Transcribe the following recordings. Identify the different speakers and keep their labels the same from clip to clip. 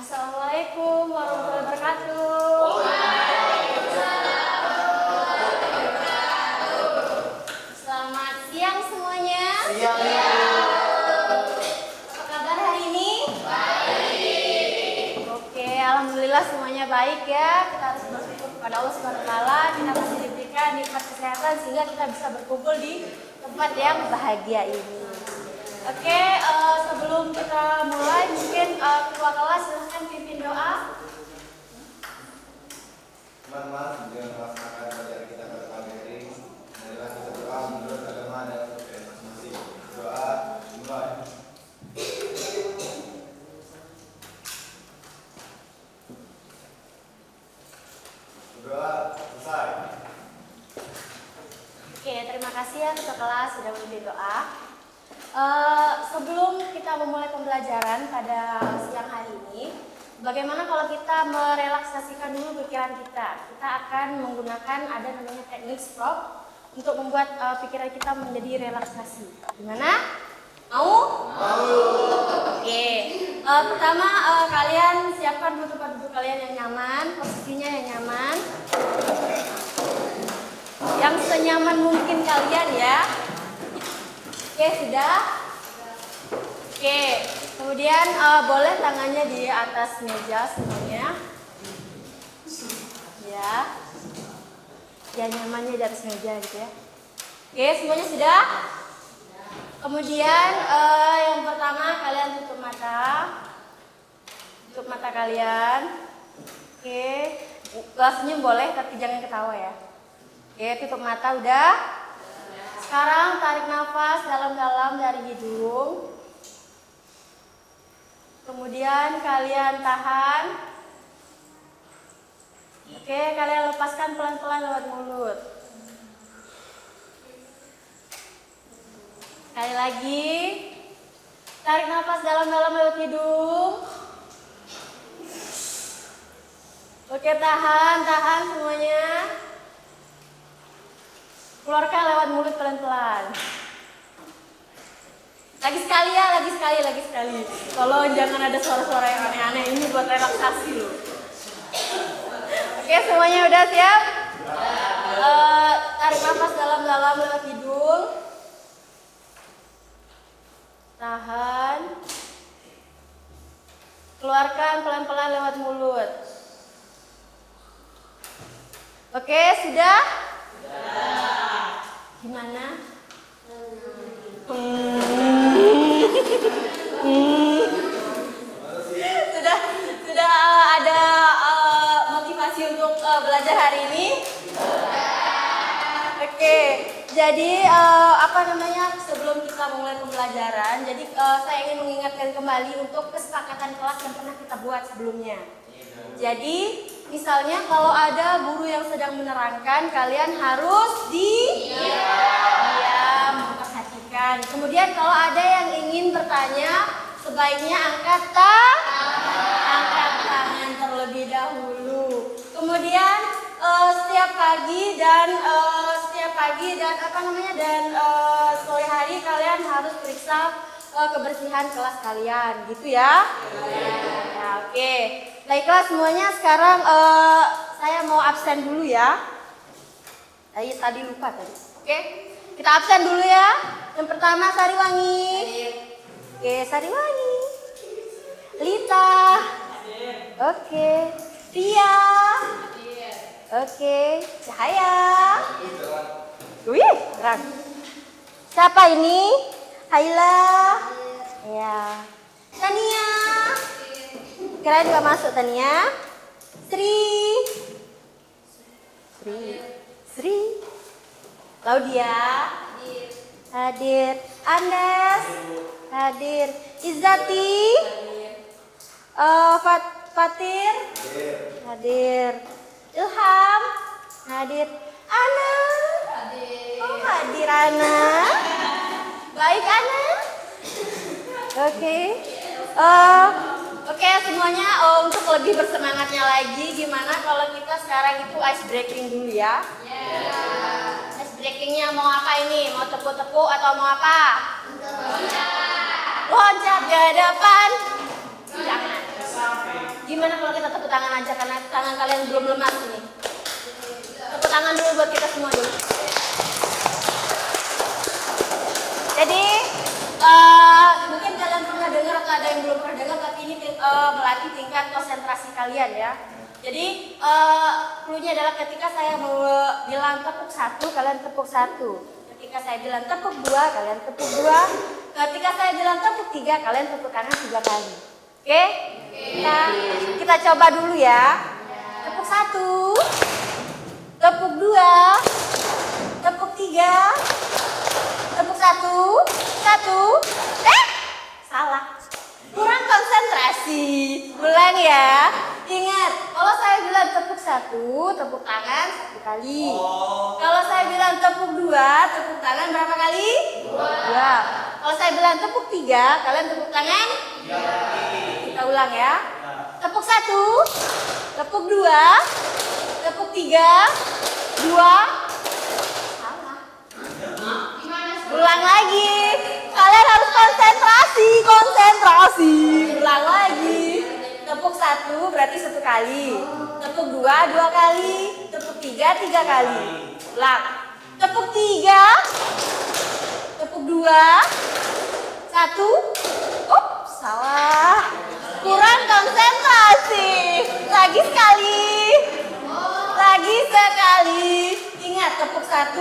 Speaker 1: Assalamualaikum warahmatullahi wabarakatuh. Selamat siang semuanya. Apa kabar hari ini? Baik. Oke, alhamdulillah semuanya baik ya. Kita harus bersyukur kepada Allah Subhanahu wa taala, kita masih diberikan nikmat kesehatan sehingga kita bisa berkumpul di tempat yang bahagia ini. Oke, sebelum kita mulai mungkin ketua kelas silahkan pimpin doa.
Speaker 2: Teman-teman, dengan melaksanakan pelajaran kita pada pagi hari, marilah kita berdoa menurut agama dan kepercayaan masing-masing. Doa dimulai. Berdoa selesai.
Speaker 1: Oke, terima kasih ya ketua kelas sudah memimpin doa. Sebelum kita memulai pembelajaran pada siang hari ini, bagaimana kalau kita merelaksasikan dulu pikiran kita? Kita akan menggunakan ada namanya teknik sprop untuk membuat pikiran kita menjadi relaksasi. Gimana? Mau? Mau. Oke. Pertama kalian siapkan dulu tempat duduk kalian yang nyaman, posisinya yang nyaman, yang senyaman mungkin kalian ya. Oke, sudah? Oke, kemudian boleh tangannya di atas meja semuanya. Ya nyamannya di atas meja gitu ya. Oke, semuanya sudah? Kemudian yang pertama kalian tutup mata. Tutup mata kalian. Oke, senyum boleh tapi jangan ketawa ya. Oke, tutup mata udah. Sekarang tarik nafas dalam-dalam dari hidung. Kemudian kalian tahan. Oke, kalian lepaskan pelan-pelan lewat mulut. Sekali lagi. Tarik nafas dalam-dalam lewat hidung. Oke, tahan semuanya. Keluarkan lewat mulut pelan-pelan. Lagi sekali. Tolong jangan ada suara-suara yang aneh-aneh, ini buat relaksasi loh. Oke, semuanya udah siap? Tarik nafas dalam-dalam lewat hidung. Tahan. Keluarkan pelan-pelan lewat mulut. Oke, sudah? Gimana? Sudah ada motivasi untuk belajar hari ini? Oke, jadi sebelum kita mulai pembelajaran, jadi saya ingin mengingatkan kembali untuk kesepakatan kelas yang pernah kita buat sebelumnya. Jadi misalnya kalau ada guru yang sedang menerangkan, kalian harus diam, memperhatikan. Kemudian kalau ada yang ingin bertanya, sebaiknya angkat tangan terlebih dahulu. Kemudian setiap pagi dan sore hari kalian harus periksa kebersihan kelas kalian, gitu ya? Ya, oke. Baiklah semuanya, sekarang saya mau absen dulu ya. Tadi lupa tadi. Oke, kita absen dulu ya. Yang pertama Sariwangi. Oke, Sariwangi. Lita. Oke. Tia. Oke. Cahaya. Wih, terang. Siapa ini? Haila. Ya. Tania. Kirain nggak masuk Tania. Sri. Claudia. Hadir. Andes. Hadir. Izzati. Fatir. Hadir. Ilham. Hadir. Ana. Oh, hadir Ana. Baik Ana. Oke. Oke semuanya, untuk lebih bersemangatnya lagi, gimana kalau kita sekarang itu ice breaking dulu ya? Ice breakingnya mau apa ini? Mau tepuk-tepuk atau mau apa? Loncat ke depan. Jangan. Gimana kalau kita tepuk tangan aja karena tangan kalian belum lemas ini. Tepuk tangan dulu buat kita semua dulu. Jadi mungkin kalian pernah dengar atau ada yang belum pernah dengar, tapi ini melatih tingkat konsentrasi kalian ya. Jadi cluenya adalah ketika saya mau bilang tepuk 1, kalian tepuk 1. Ketika saya bilang tepuk 2, kalian tepuk 2. Ketika saya bilang tepuk 3, kalian tepuk tangan 3 kali. Oke? Kita coba dulu ya. Tepuk 1, tepuk 2, tepuk 3, tepuk 1, 1. Salah. Kurang konsentrasi. Ulang ya. Ingat, kalau saya bilang tepuk 1, tepuk tangan 1 kali. Kalau saya bilang tepuk 2, tepuk tangan berapa kali? 2. Kalau saya bilang tepuk 3, kalian tepuk tangan? 3 kali. Kita ulang ya. Tepuk 1, tepuk 2, tepuk 3, 2. Salah. Ulang lagi. Kalian harus konsentrasi. Ulang lagi. Tepuk 1 berarti 1 kali. Tepuk 2, 2 kali. Tepuk 3, 3 kali. Ulang. Tepuk 3, tepuk 2, 1. Salah. Kurang konsentrasi. Lagi sekali. Lagi sekali. Ingat, tepuk 1,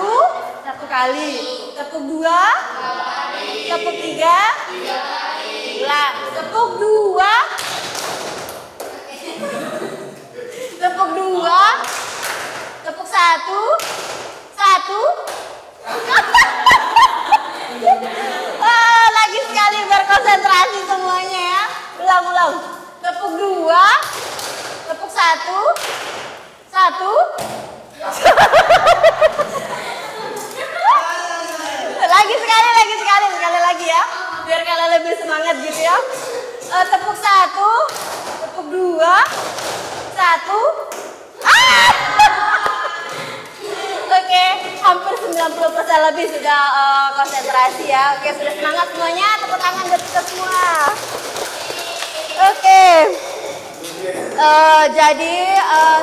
Speaker 1: 1 kali. Tepuk 2, tepuk 3, 3 kali. Ulang. Tepuk 2, tepuk 2, tepuk 1, 1. Lagi sekali berkonsentrasi semuanya ya. Ulang. Tepuk 2, tepuk 1, 1. Sekali lagi ya. Biar kalian lebih semangat gitu ya. Tepuk 1, tepuk 2, 1. Oke, hampir 90% lebih sudah konsentrasi ya. Oke, sudah semangat semuanya. Tepuk tangan buat kita semua. Oke. Jadi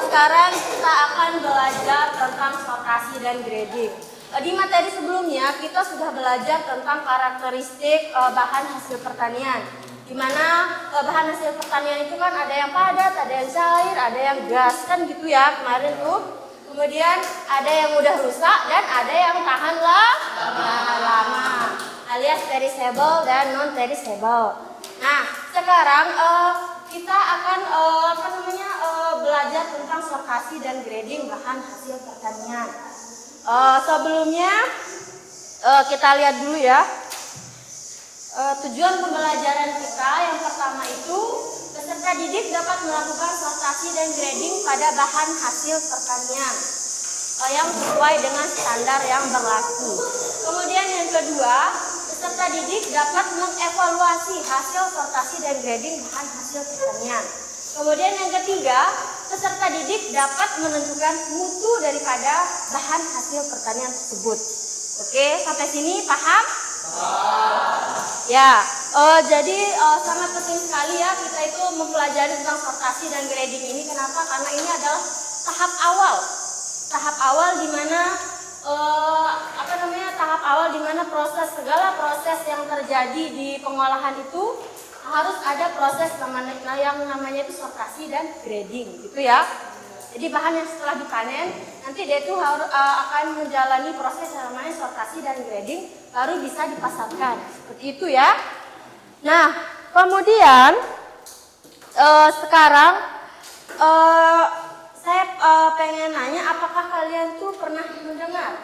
Speaker 1: sekarang kita akan belajar tentang sortasi dan grading. Di materi sebelumnya kita sudah belajar tentang karakteristik bahan hasil pertanian. Di mana bahan hasil pertanian itu kan ada yang padat, ada yang cair, ada yang gas kan gitu ya kemarin tuh. Kemudian ada yang mudah rusak dan ada yang tahan lama, alias perishable dan non perishable. Nah, sekarang kita akan belajar tentang sortasi dan grading bahan hasil pertanian. Sebelumnya kita lihat dulu ya. Tujuan pembelajaran kita yang pertama itu peserta didik dapat melakukan sortasi dan grading pada bahan hasil pertanian yang sesuai dengan standar yang berlaku. Kemudian yang kedua, peserta didik dapat mengevaluasi hasil sortasi dan grading bahan hasil pertanian. Kemudian yang ketiga, peserta didik dapat menentukan mutu daripada bahan hasil pertanian tersebut. Oke, sampai sini paham? Ya, jadi sangat penting sekali ya kita itu mempelajari tentang sortasi dan grading ini. Kenapa? Karena ini adalah tahap awal di mana segala proses yang terjadi di pengolahan itu harus ada proses yang namanya itu sortasi dan grading, gitu ya. Jadi bahan yang setelah dipanen nanti dia itu akan menjalani proses yang namanya sortasi dan grading baru bisa dipasarkan, seperti itu ya. Nah, kemudian sekarang saya pengen nanya, apakah kalian tuh pernah mendengar?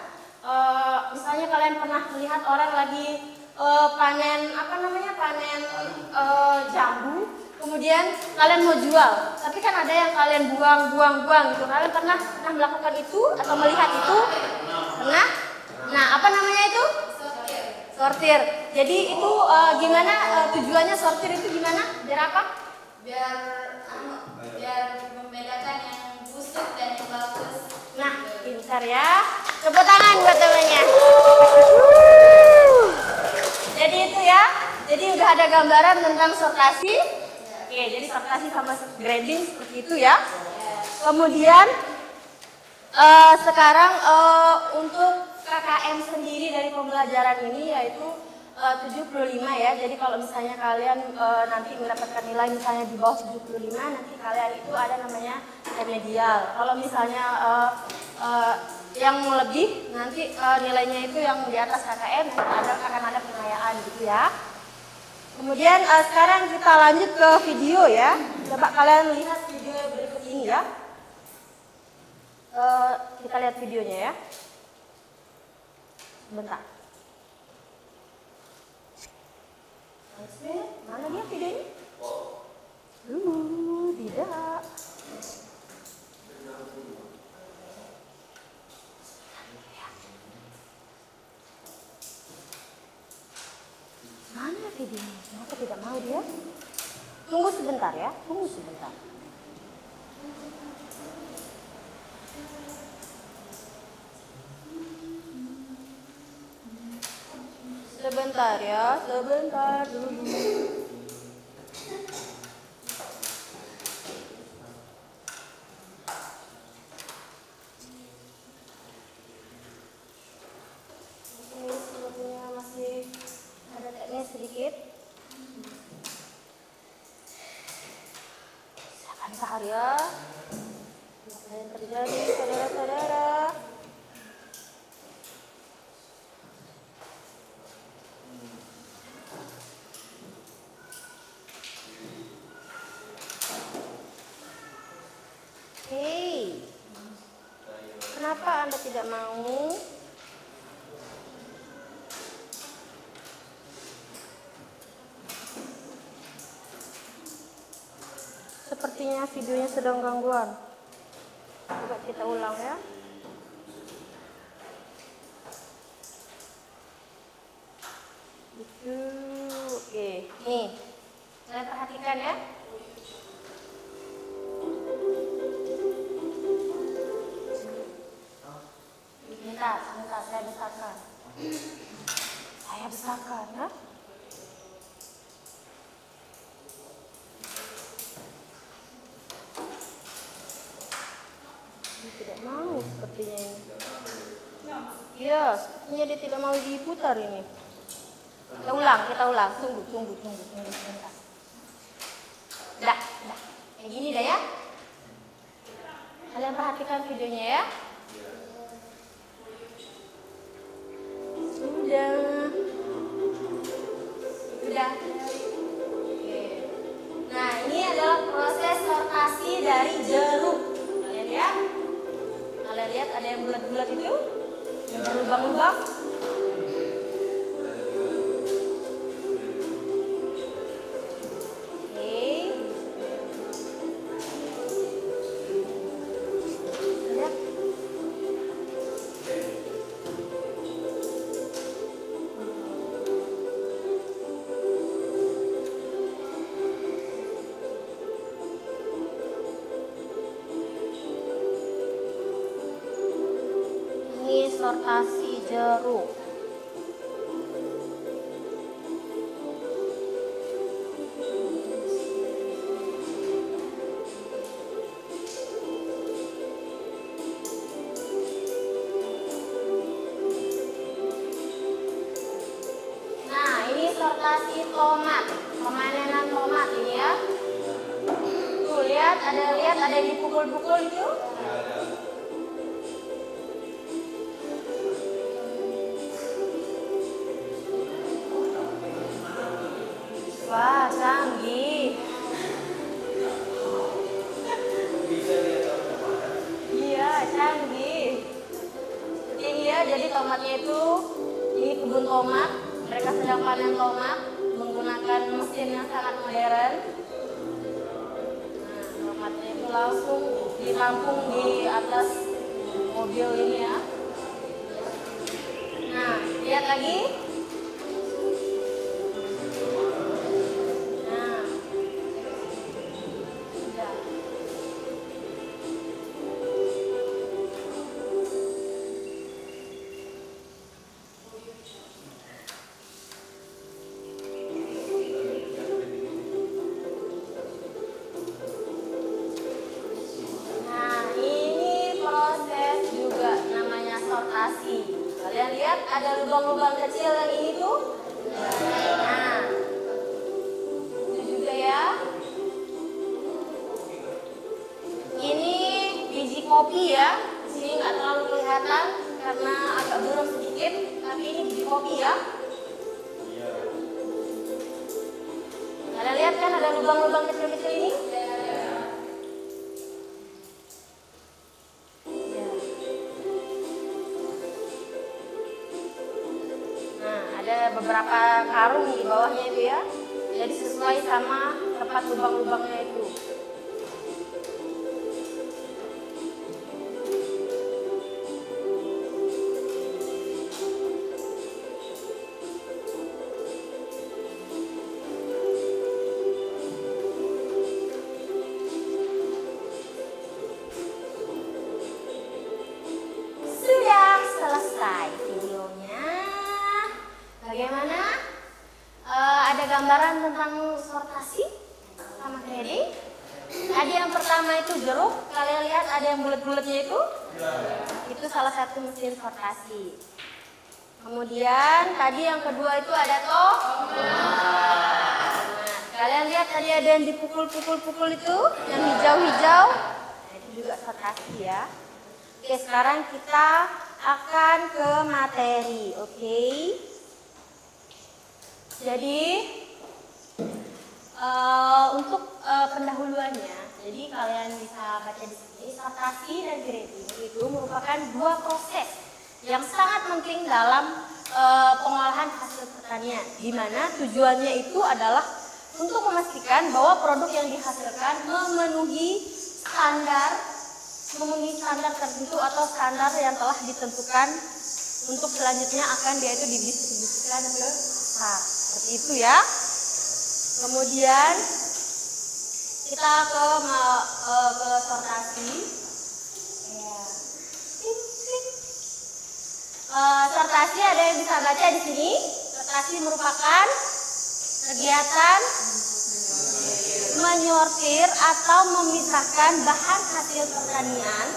Speaker 1: Misalnya kalian pernah melihat orang lagi panen jambu, kemudian kalian mau jual, tapi kan ada yang kalian buang gitu. Kalian pernah melakukan itu atau melihat itu? Pernah? Nah, apa namanya itu? Sortir. Jadi itu gimana tujuannya sortir itu gimana? Biar apa?
Speaker 3: Biar membedakan yang busuk dan yang bagus.
Speaker 1: Nah, pintar ya. Tepuk tangan buat temannya. Jadi itu ya. Jadi udah ada gambaran tentang sortasi. Oke, jadi sortasi sama grading seperti itu ya. Kemudian sekarang untuk KKM sendiri dari pembelajaran ini yaitu 75 ya. Jadi kalau misalnya kalian nanti mendapatkan nilai misalnya di bawah 75, nanti kalian itu ada namanya remedial. Kalau misalnya yang lebih nanti nilainya itu yang di atas KKM akan ada penilaian gitu ya. Kemudian sekarang kita lanjut ke video ya. Coba kalian lihat video berikut ini ya. Kita lihat videonya ya. Bentar. Mana dia videonya? Tidak. Mana videonya? Kenapa tidak mau dia? Tunggu sebentar ya, tunggu sebentar. Sebentar ya, sebentar dulu. Ini sepertinya masih ada teknis sedikit. Silakan Saharia. Apa yang terjadi, saudara-saudara? Hei, kenapa Anda tidak mau? Sepertinya videonya sedang gangguan. Coba kita ulang ya. Itu, oke. Nih, kalian perhatikan ya. Sebentar, saya besarkan. Saya besarkan ya. Tidak mau sepertinya ini. Iya, sepertinya dia tidak mau diputar ini. Kita ulang. Tunggu sebentar. Dah. Kayak gini dah ya. Kalian perhatikan videonya ya. Sudah. Oke. Nah, ini adalah proses sortasi dari jeruk. Kalian lihat? Kalian lihat ada yang bulat-bulat itu? Yang berlubang-lubang? Sortasi jeruk. Nah, ini sortasi tomat, pemanenan tomat ini ya. Tuh lihat ada yang dipukul-pukul itu. Wah, canggih. Iya, canggih. Ini ya, jadi tomatnya itu, ini kebun tomat. Mereka sedang panen tomat menggunakan mesin yang sangat modern. Nah, tomatnya itu langsung ditampung di atas mobil ini ya. Nah, lihat lagi. sortasi. Kalian lihat ada lubang-lubang kecil yang ini tuh. Nah, itu juga ya. Ini biji kopi ya. Di sini nggak terlalu kelihatan karena agak buram sedikit, tapi ini biji kopi ya. Kalian lihat kan ada lubang-lubang kecil-kecil ini? Nah, ada beberapa karung di bawahnya itu ya. Jadi sesuai sama tempat lubang-lubangnya itu. Sudah selesai videonya. Bagaimana? Ada gambaran tentang sortasi sama grading. Tadi yang pertama itu jeruk. Kalian lihat ada yang bulat-bulatnya itu? Itu salah satu mesin sortasi. Kemudian tadi yang kedua itu ada kalian lihat tadi ada yang dipukul-pukul itu, yang hijau-hijau. Nah, itu juga sortasi ya. Oke, sekarang kita akan ke materi, oke? Jadi untuk pendahuluannya, jadi kalian bisa baca di sini, sortasi dan grading itu merupakan dua proses yang sangat penting dalam pengolahan hasil pertanian, di mana tujuannya itu adalah untuk memastikan bahwa produk yang dihasilkan memenuhi standar tertentu atau standar yang telah ditentukan untuk selanjutnya akan dia itu didistribusikan ke pasar. Seperti itu ya. Kemudian kita ke sortasi. Sortasi ada yang bisa baca di sini. Sortasi merupakan kegiatan menyortir atau memisahkan bahan hasil pertanian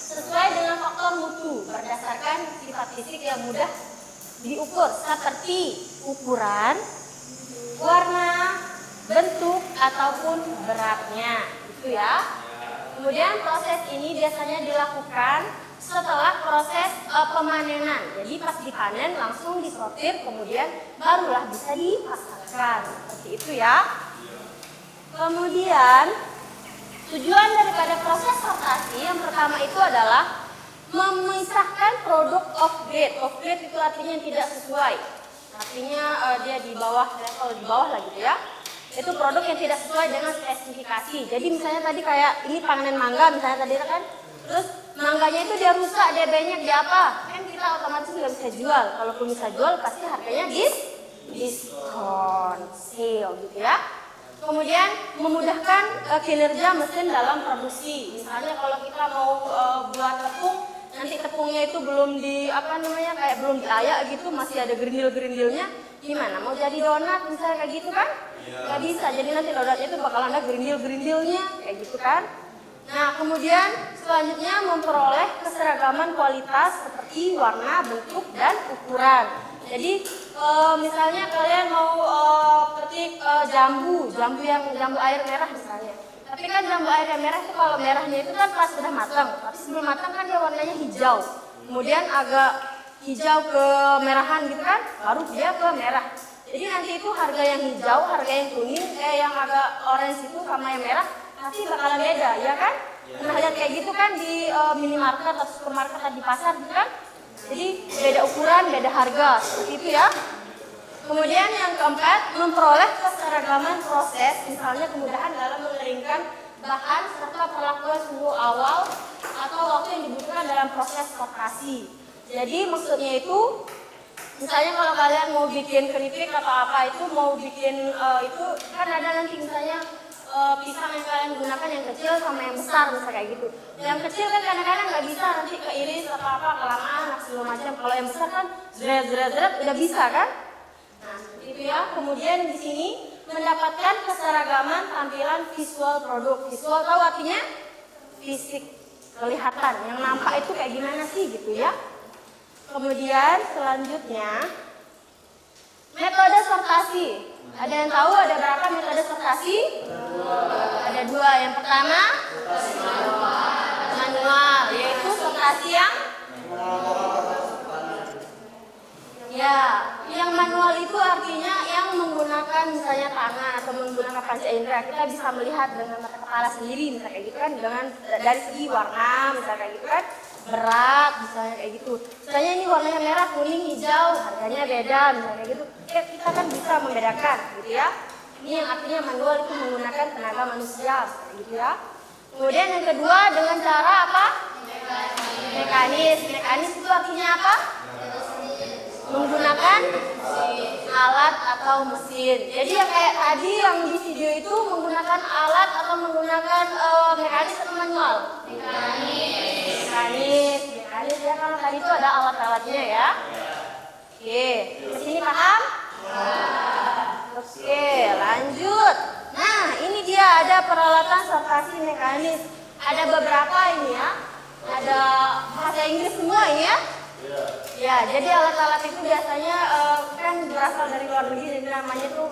Speaker 1: sesuai dengan faktor mutu berdasarkan sifat fisik yang mudah diukur seperti ukuran, warna, bentuk ataupun beratnya, itu ya. Kemudian proses ini biasanya dilakukan setelah proses pemanenan. Jadi pas dipanen langsung disortir, kemudian barulah bisa dipasarkan. Seperti itu ya. Kemudian tujuan daripada proses sortasi yang pertama itu adalah memisahkan produk off grade. Off grade itu artinya yang tidak sesuai. Artinya dia di bawah level, di bawah lah gitu ya. Itu produk yang tidak sesuai dengan spesifikasi. Jadi misalnya tadi kayak ini panen mangga misalnya tadi kan. Terus mangganya itu dia rusak, dia banyak, dia apa? Kan kita otomatis nggak bisa jual. Kalaupun bisa jual pasti harganya diskon, sale gitu ya. Kemudian memudahkan kinerja mesin dalam produksi. Misalnya kalau kita mau buat tepung, nanti tepungnya itu belum kayak belum diayak gitu, masih ada gerindil-gerindilnya. Gimana? Mau jadi donat misalnya kayak gitu kan? Nggak bisa. Jadi nanti donatnya itu bakal ada gerindil-gerindilnya kayak gitu kan? Nah, kemudian selanjutnya memperoleh keseragaman kualitas seperti warna, bentuk, dan ukuran. Jadi misalnya kalian mau petik jambu air merah misalnya. Tapi kan jambu air merah itu kalau merahnya itu kan pas sudah matang. Tapi sebelum matang kan dia warnanya hijau. Kemudian agak hijau ke merahan gitu kan, baru dia ke merah. Jadi nanti itu harga yang hijau, harga yang kuning, yang agak orange itu sama yang merah pasti bakalan beda, ya kan? Nah, lihat kayak gitu kan di minimarket atau supermarket atau di pasar gitu kan? Jadi beda ukuran, beda harga, seperti itu ya. Kemudian yang keempat, memperoleh keseragaman proses, misalnya kemudahan dalam mengeringkan bahan serta perlakuan suhu awal atau waktu yang dibutuhkan dalam proses sortasi. Jadi maksudnya itu, misalnya kalau kalian mau bikin keripik atau apa itu, mau bikin itu kan ada nanti misalnya pisang yang kalian gunakan yang kecil sama yang besar misalnya kayak gitu. Yang kecil kan kadang-kadang nggak bisa nanti keiris atau apa kelamaan segala macam. Kalau yang besar kan zret udah bisa kan? Nah itu ya. Kemudian di sini mendapatkan keseragaman tampilan visual produk. Visual tahu artinya fisik, kelihatan. Yang nampak itu kayak gimana sih gitu ya? Kemudian selanjutnya metode sortasi. Ada yang tahu ada berapa metode sortasi? Ada 2. Yang pertama manual, yaitu sortasi yang manual itu artinya yang menggunakan misalnya tangan atau menggunakan panca indera. Kita bisa melihat dengan mata kepala sendiri misalnya kayak gitu kan, dengan dari segi warna misalnya kayak gitu kan, berat misalnya kayak gitu. Misalnya ini warnanya merah, kuning, hijau, harganya beda misalnya kayak gitu. Kita kan bisa membedakan gitu ya. Ini yang artinya manual itu menggunakan tenaga manusia gitu ya. Kemudian yang kedua dengan cara apa? Mekanis. Mekanis itu artinya apa? Menggunakan alat atau mesin. Jadi yang kayak tadi yang di video itu menggunakan alat atau menggunakan mekanis atau manual? Mekanis ya, karena tadi itu ada alat-alatnya ya. Oke, di sini paham? Oke, lanjut. Nah, ini dia ada peralatan sortasi mekanis. Ada beberapa ini ya. Ada bahasa Inggris semua ini ya. Ya, jadi alat-alat itu biasanya kan berasal dari luar negeri, jadi namanya tuh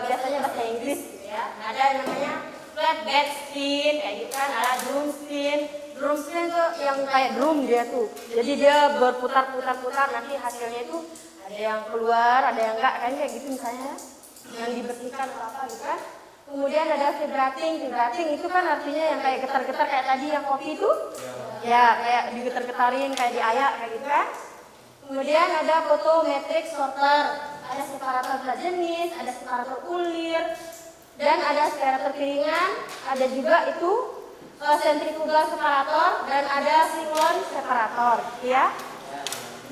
Speaker 1: biasanya bahasa Inggris gitu ya. Ada yang namanya flatbed spin, kayak gitu kan, ada drum spin. Drum spin itu yang kayak drum dia tuh. Jadi dia berputar-putar-putar, nanti hasilnya itu ada yang keluar, ada yang enggak, kan kayak gitu misalnya. Yang dibersihkan atau apa gitu kan. Kemudian ada vibrating. Vibrating itu kan artinya yang kayak getar-getar kayak tadi yang kopi itu. Ya, kayak digetar-getarin, kayak diayak, kayak gitu kan. Kemudian ada photometric sorter. Ada separator berat jenis, ada separator ulir, dan ada separator piringan. Ada juga itu centrifugal separator, dan ada siklon separator, ya.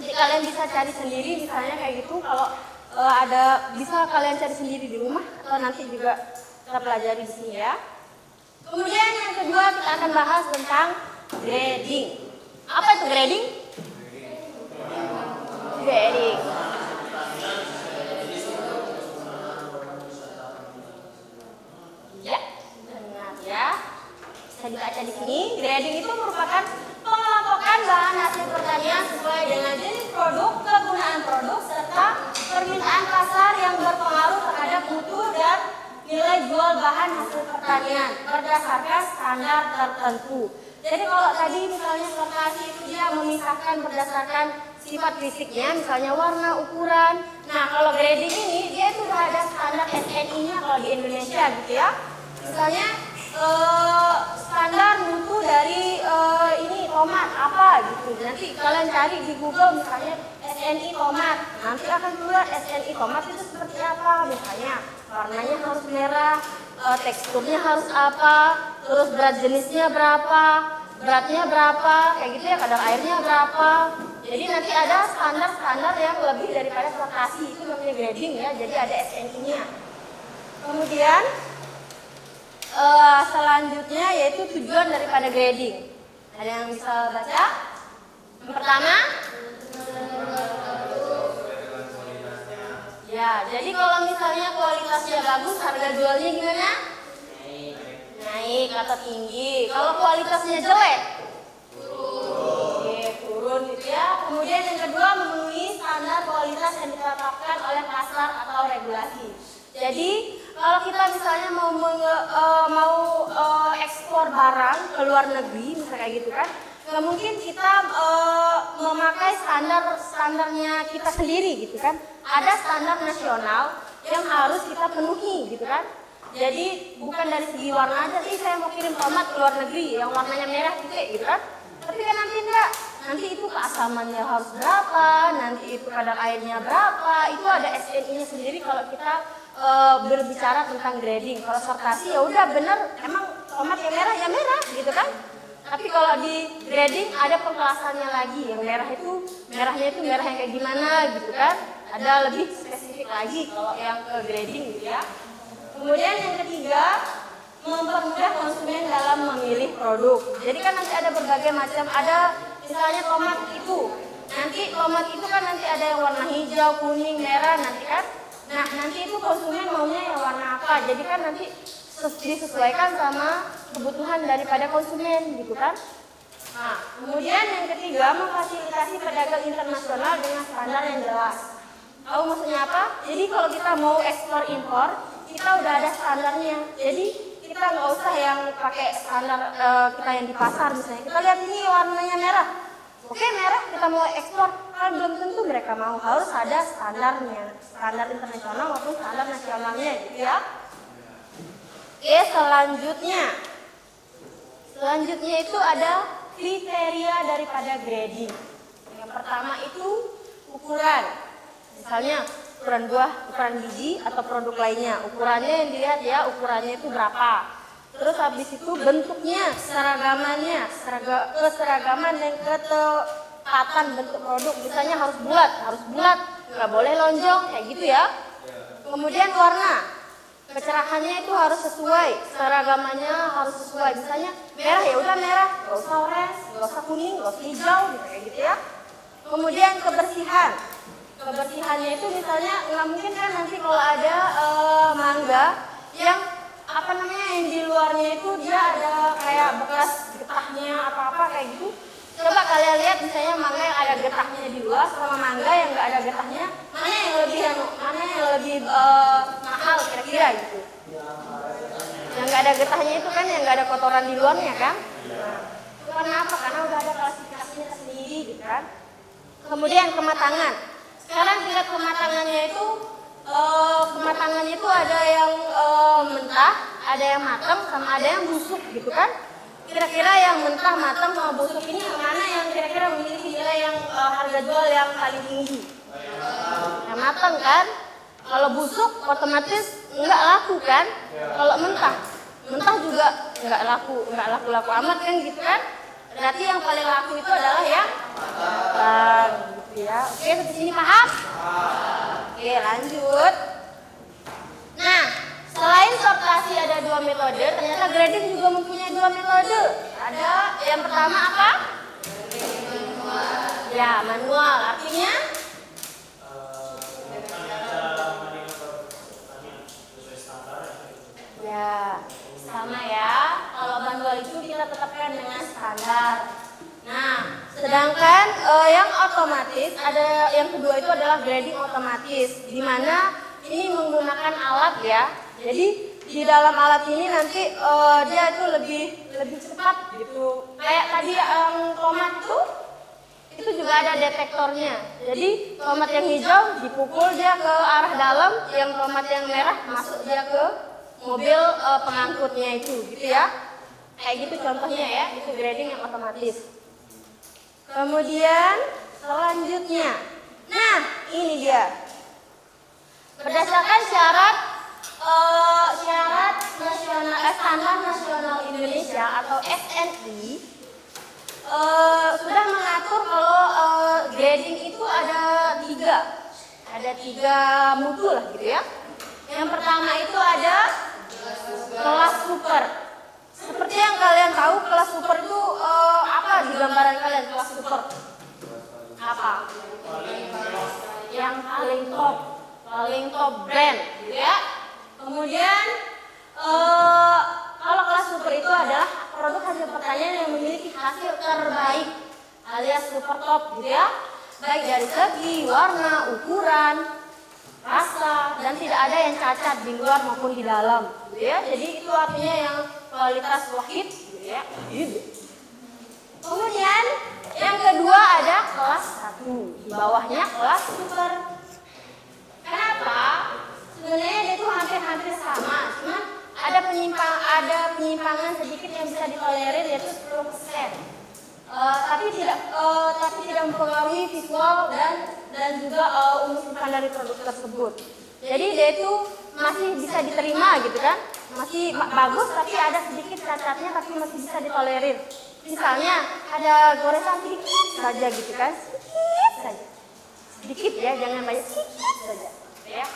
Speaker 1: Jadi kalian bisa cari sendiri, misalnya kayak gitu. Kalau ada, bisa kalian cari sendiri di rumah, atau nanti juga kita pelajari di sini ya. Kemudian yang kedua kita akan bahas tentang grading. Apa itu grading? Grading. Ya, benar ya. Bisa dibaca di sini. Grading itu merupakan pengelompokan bahan hasil pertanian sesuai dengan jenis produk, kegunaan produk, serta permintaan pasar yang berpengaruh terhadap mutu dan nilai jual bahan hasil pertanian berdasarkan standar tertentu. Jadi kalau tadi misalnya sortasi itu dia memisahkan berdasarkan sifat fisiknya, misalnya warna, ukuran. Nah kalau grading ini dia itu sudah ada standar SNI-nya kalau di Indonesia gitu ya. Misalnya standar mutu dari ini tomat apa gitu. Nanti kalian cari di Google misalnya SNI tomat, nanti akan keluar SNI tomat itu seperti apa misalnya. Warnanya harus merah, teksturnya harus apa, terus berat jenisnya berapa, beratnya berapa, kayak gitu ya, kadar airnya berapa. Jadi nanti ada standar-standar yang lebih daripada sortasi, itu namanya grading ya, jadi ada SNI-nya. Kemudian selanjutnya yaitu tujuan daripada grading. Ada yang bisa baca? Yang pertama? Ya, jadi kalau misalnya kualitasnya bagus, harga jualnya gimana? Naik atau tinggi. Kalau kualitasnya jelek? Turun gitu ya. Kemudian yang kedua, memenuhi standar kualitas yang ditetapkan oleh pasar atau regulasi. Jadi kalau kita misalnya mau ekspor barang ke luar negeri, misalnya kayak gitu kan, nggak mungkin kita memakai standarnya kita sendiri gitu kan. Ada standar nasional yang harus kita penuhi gitu kan. Jadi bukan dari segi warna aja sih saya mau kirim tomat ke luar negeri yang warnanya merah putih gitu kan. Tapi kan nanti enggak, nanti itu keasamannya harus berapa, nanti itu kadar airnya berapa, itu ada SNI-nya sendiri kalau kita berbicara tentang grading. Kalau sortasi ya udah bener, emang tomat yang merah ya merah gitu kan. Tapi kalau di grading ada pengkelasannya lagi, yang merahnya itu merah yang kayak gimana gitu kan. Ada lebih spesifik lagi kalau yang ke grading gitu ya. Kemudian yang ketiga, mempermudah konsumen dalam memilih produk. Jadi kan nanti ada berbagai macam, ada misalnya tomat itu. Nanti tomat itu kan nanti ada yang warna hijau, kuning, merah nanti kan. Nah nanti itu konsumen maunya yang warna apa. Jadi kan nanti disesuaikan sama kebutuhan daripada konsumen gitu kan. Nah, kemudian yang ketiga, memfasilitasi pedagang internasional dengan standar yang jelas. Tahu maksudnya apa? Jadi kalau kita mau ekspor impor, kita udah ada standarnya. Jadi kita nggak usah yang pakai standar kita yang di pasar misalnya. Kita lihat ini warnanya merah. Oke, merah kita mau ekspor, kan belum tentu mereka mau. Harus ada standarnya, standar internasional maupun standar nasionalnya, gitu ya. Oke, selanjutnya itu ada kriteria daripada grading. Yang pertama itu ukuran. Misalnya ukuran buah, ukuran biji atau produk lainnya. Ukurannya yang dilihat ya, ukurannya itu berapa. Terus habis itu bentuknya, keseragamannya, keseragaman dan ketepatan bentuk produk. Misalnya harus bulat, nggak boleh lonjong, kayak gitu ya. Kemudian warna, kecerahannya itu harus sesuai, seragamannya harus sesuai. Misalnya merah ya udah merah, nggak usah orange, nggak usah kuning, nggak usah hijau, gitu, kayak gitu ya. Kemudian kebersihannya itu misalnya nggak mungkin kan nanti kalau ada mangga yang yang di luarnya itu dia ada kayak bekas getahnya apa-apa kayak gitu. Coba kalian lihat misalnya mangga yang ada getahnya di luar sama mangga yang nggak ada getahnya, mana yang lebih mahal kira-kira gitu. Yang nggak ada getahnya itu kan yang nggak ada kotoran di luarnya kan. Itu karena apa? Karena udah ada klasifikasinya sendiri gitu kan. Kemudian kematangan. Sekarang tingkat kematangannya itu ada yang mentah, ada yang matang, sama ada yang busuk gitu kan. Kira-kira yang mentah, matang, sama busuk ini yang mana yang kira-kira memiliki nilai yang harga jual yang paling tinggi? Yang matang kan. Kalau busuk otomatis nggak laku kan. Kalau mentah juga nggak laku amat kan gitu kan. Berarti yang paling laku itu adalah yang matang gitu ya. Oke, sampai sini paham? Oke, lanjut. Nah, selain sortasi ada 2 metode, ternyata grading juga mempunyai 2 metode. Ada yang pertama apa? Ya, manual. Artinya? Ya, sama ya. Kalau manual itu kita tetapkan dengan standar. Nah, sedangkan yang otomatis ada yang kedua itu adalah grading otomatis, di mana ini menggunakan alat ya. Jadi di dalam alat ini nanti dia itu lebih cepat gitu. Kayak tadi yang tomat itu juga ada detektornya. Jadi tomat yang hijau dipukul dia ke arah dalam, yang tomat yang merah masuk dia ke mobil pengangkutnya itu, gitu ya. Kayak gitu contohnya ya, itu grading yang otomatis. Kemudian selanjutnya, nah ini dia. Berdasarkan syarat standar nasional Indonesia atau SNI sudah mengatur kalau grading itu ada tiga mutu lah gitu ya. Yang pertama itu ada kelas super. Seperti yang kalian tahu, kelas super itu apa di gambaran kalian? Kelas super apa? Yang paling top brand gitu ya. Kemudian kalau kelas super itu adalah produk hasil pertanian yang memiliki hasil terbaik alias super top gitu ya, baik dari segi warna, ukuran, rasa, dan tidak ada yang cacat di luar maupun di dalam gitu ya. Jadi itu artinya yang kualitas wahid gitu ya. Kemudian yang kedua ada kelas 1, di bawahnya kelas super. Kenapa? Sebenarnya dia itu hampir sama, cuma ada penyimpangan sedikit yang bisa ditolerir, yaitu 10%. Tapi tidak mempengaruhi visual dan juga umusan dari produk tersebut. Jadi dia itu masih bisa diterima gitu kan, masih bagus tapi ada sedikit cacatnya tapi masih bisa ditolerir. Misalnya ada goresan sedikit saja gitu kan, sedikit ya, jangan banyak, sedikit saja ya.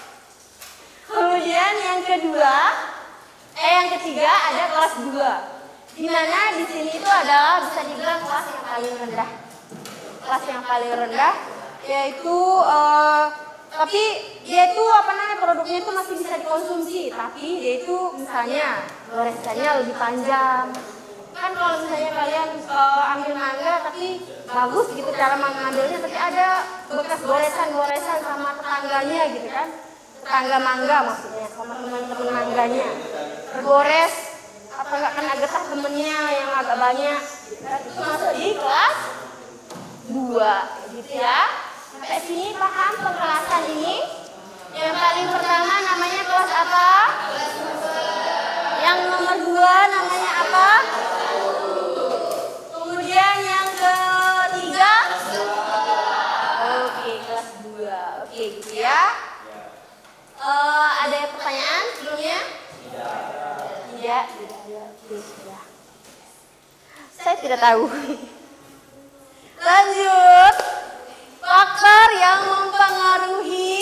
Speaker 1: Kemudian yang ketiga ada kelas 2, di mana di sini itu adalah bisa dibilang kelas yang paling rendah. Kelas yang paling rendah yaitu tapi dia itu produknya itu masih bisa dikonsumsi, tapi dia itu misalnya goresannya lebih panjang. Kan kan kalau misalnya kalian ambil mangga tapi bagus gitu cara mengambilnya, tapi ada bekas goresan-goresan sama tetangganya gitu kan, tetangga mangga maksudnya, sama teman-teman mangganya tergores atau nggak kena getah temennya yang agak banyak gitu kan, itu masuk di kelas 2 gitu ya. Sampai sini paham pengkelasan ini? Yang paling pertama namanya kelas apa? Yang nomor 2 namanya apa? Kemudian yang ketiga? Oke, kelas 2. Oke, gitu ya. Ada pertanyaan sebelumnya? Tidak. Oke, sudah. Saya tidak tahu. Lanjut. Faktor yang mempengaruhi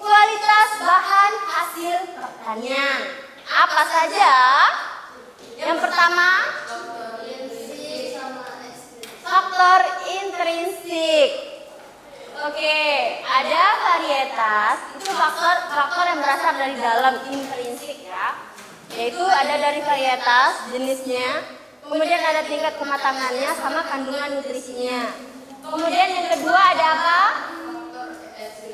Speaker 1: kualitas bahan hasil pertanian. Apa saja? Yang pertama, faktor intrinsik. Oke, ada varietas, itu faktor yang berasal dari dalam, intrinsik ya. Yaitu ada dari varietas, jenisnya, kemudian ada tingkat kematangannya sama kandungan nutrisinya. Kemudian yang kedua ada apa?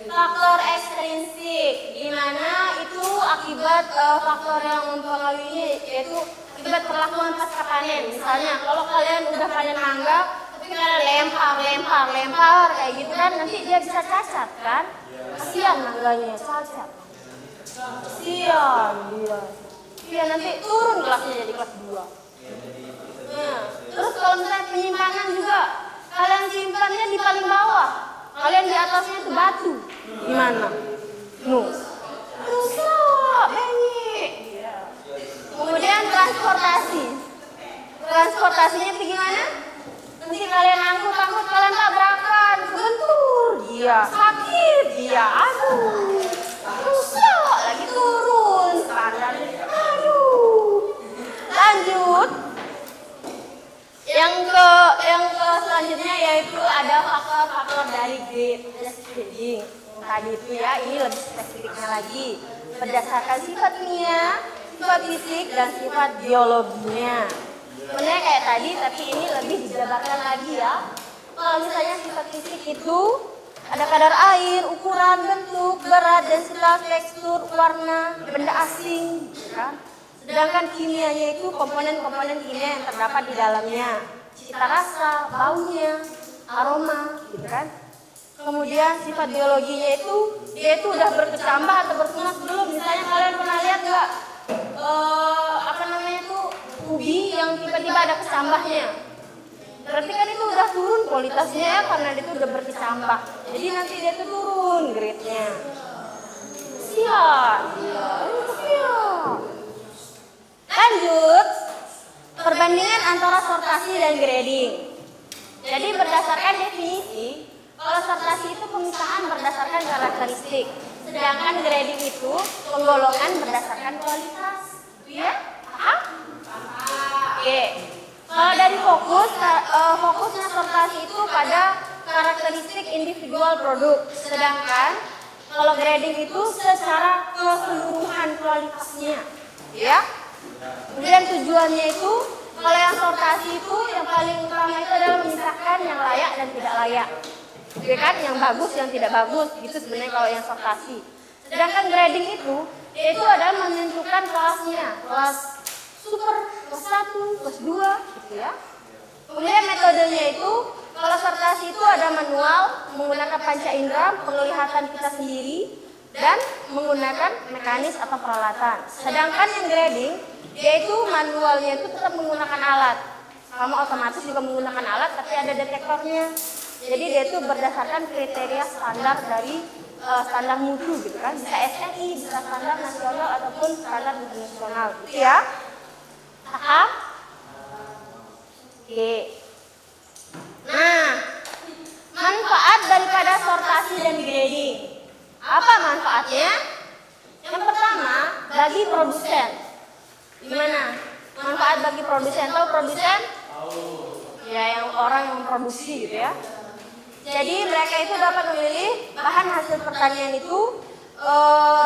Speaker 1: Faktor ekstrinsik, di mana itu akibat faktor yang mempengaruhi, yaitu akibat perlakuan pasca panen. Misalnya kalau kalian udah panen mangga tapi kalian lempar kayak gitu kan, nanti dia bisa cacat kan, kasihan mangganya cacat, kasihan dia nanti turun kelasnya jadi kelas 2. Nah, terus kalau misalnya penyimpanan juga, kalian simpannya di paling bawah, kalian di atasnya itu batu, gimana? Rusak, bengek. Kemudian transportasinya itu gimana? Nanti kalian angkut, kalian tabrakan, kebentur, dia sakit, dia aduh, rusak, lagi turun standarnya, aduh. Lanjut. Yang ke selanjutnya yaitu ada faktor-faktor dari grading. Tadi itu ya, ini lebih spesifiknya lagi. Berdasarkan sifat kimia, sifat fisik, dan sifat biologinya. Sebenarnya kayak tadi, tapi ini lebih dijabarkan lagi ya. Kalau misalnya sifat fisik itu ada kadar air, ukuran, bentuk, berat, densitas, tekstur, warna, benda asing, kan? Sedangkan kimianya itu komponen-komponen kimia yang terdapat di dalamnya, cita rasa, baunya, aroma, gitu kan. Kemudian sifat biologinya itu, dia itu udah berkecambah atau bertunas belum. Misalnya kalian pernah lihat nggak, ubi yang tiba-tiba ada kecambahnya. Berarti kan itu udah turun kualitasnya ya, karena itu udah berkecambah. Jadi nanti dia tuh turun grade-nya. Siap. Lanjut, perbandingan antara sortasi dan grading. Jadi berdasarkan definisi, kalau sortasi itu pemisahan berdasarkan karakteristik, sedangkan grading itu penggolongan berdasarkan kualitas. Ya? Paham? Oke. Kalau dari fokusnya sortasi itu pada karakteristik individual produk, sedangkan kalau grading itu secara keseluruhan kualitasnya. Ya? Kemudian tujuannya itu, kalau yang sortasi itu yang paling utama itu adalah memisahkan yang layak dan tidak layak, ya kan, yang bagus yang tidak bagus, gitu sebenarnya kalau yang sortasi. Sedangkan grading itu, yaitu adalah menentukan kelasnya, kelas super, kelas 1, kelas 2, gitu ya. Kemudian metodenya itu, kalau sortasi itu ada manual, menggunakan panca indera, penglihatan kita sendiri, dan menggunakan mekanis atau peralatan. Sedangkan yang grading, yaitu manualnya itu tetap menggunakan alat. Kamu otomatis juga menggunakan alat, tapi ada detektornya. Jadi dia itu berdasarkan kriteria standar dari standar mutu gitu kan. Bisa SNI, bisa standar nasional ataupun standar internasional. Gitu ya. Paham? Oke. Nah, manfaat daripada sortasi dan grading. Apa manfaatnya? Yang pertama, bagi produsen. Gimana? Manfaat bagi produsen. Tahu produsen? Ya, yang orang yang memproduksi gitu ya. Jadi mereka itu dapat memilih bahan hasil pertanian itu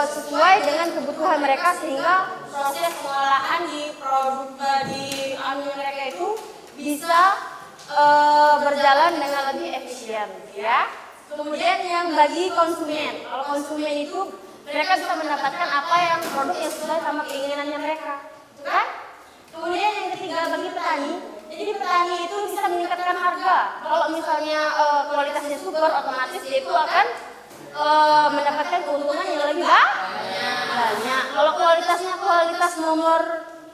Speaker 1: sesuai dengan kebutuhan mereka, sehingga proses pengolahan di produk mereka itu bisa berjalan dengan lebih efisien, ya. Kemudian yang bagi konsumen, kalau konsumen itu mereka bisa mendapatkan apa yang produk yang sesuai sama keinginannya mereka, kan? Kemudian yang ketiga bagi petani, jadi petani itu bisa meningkatkan harga. Kalau misalnya kualitasnya super, otomatis dia itu akan mendapatkan keuntungan yang lebih banyak. Kalau kualitasnya kualitas nomor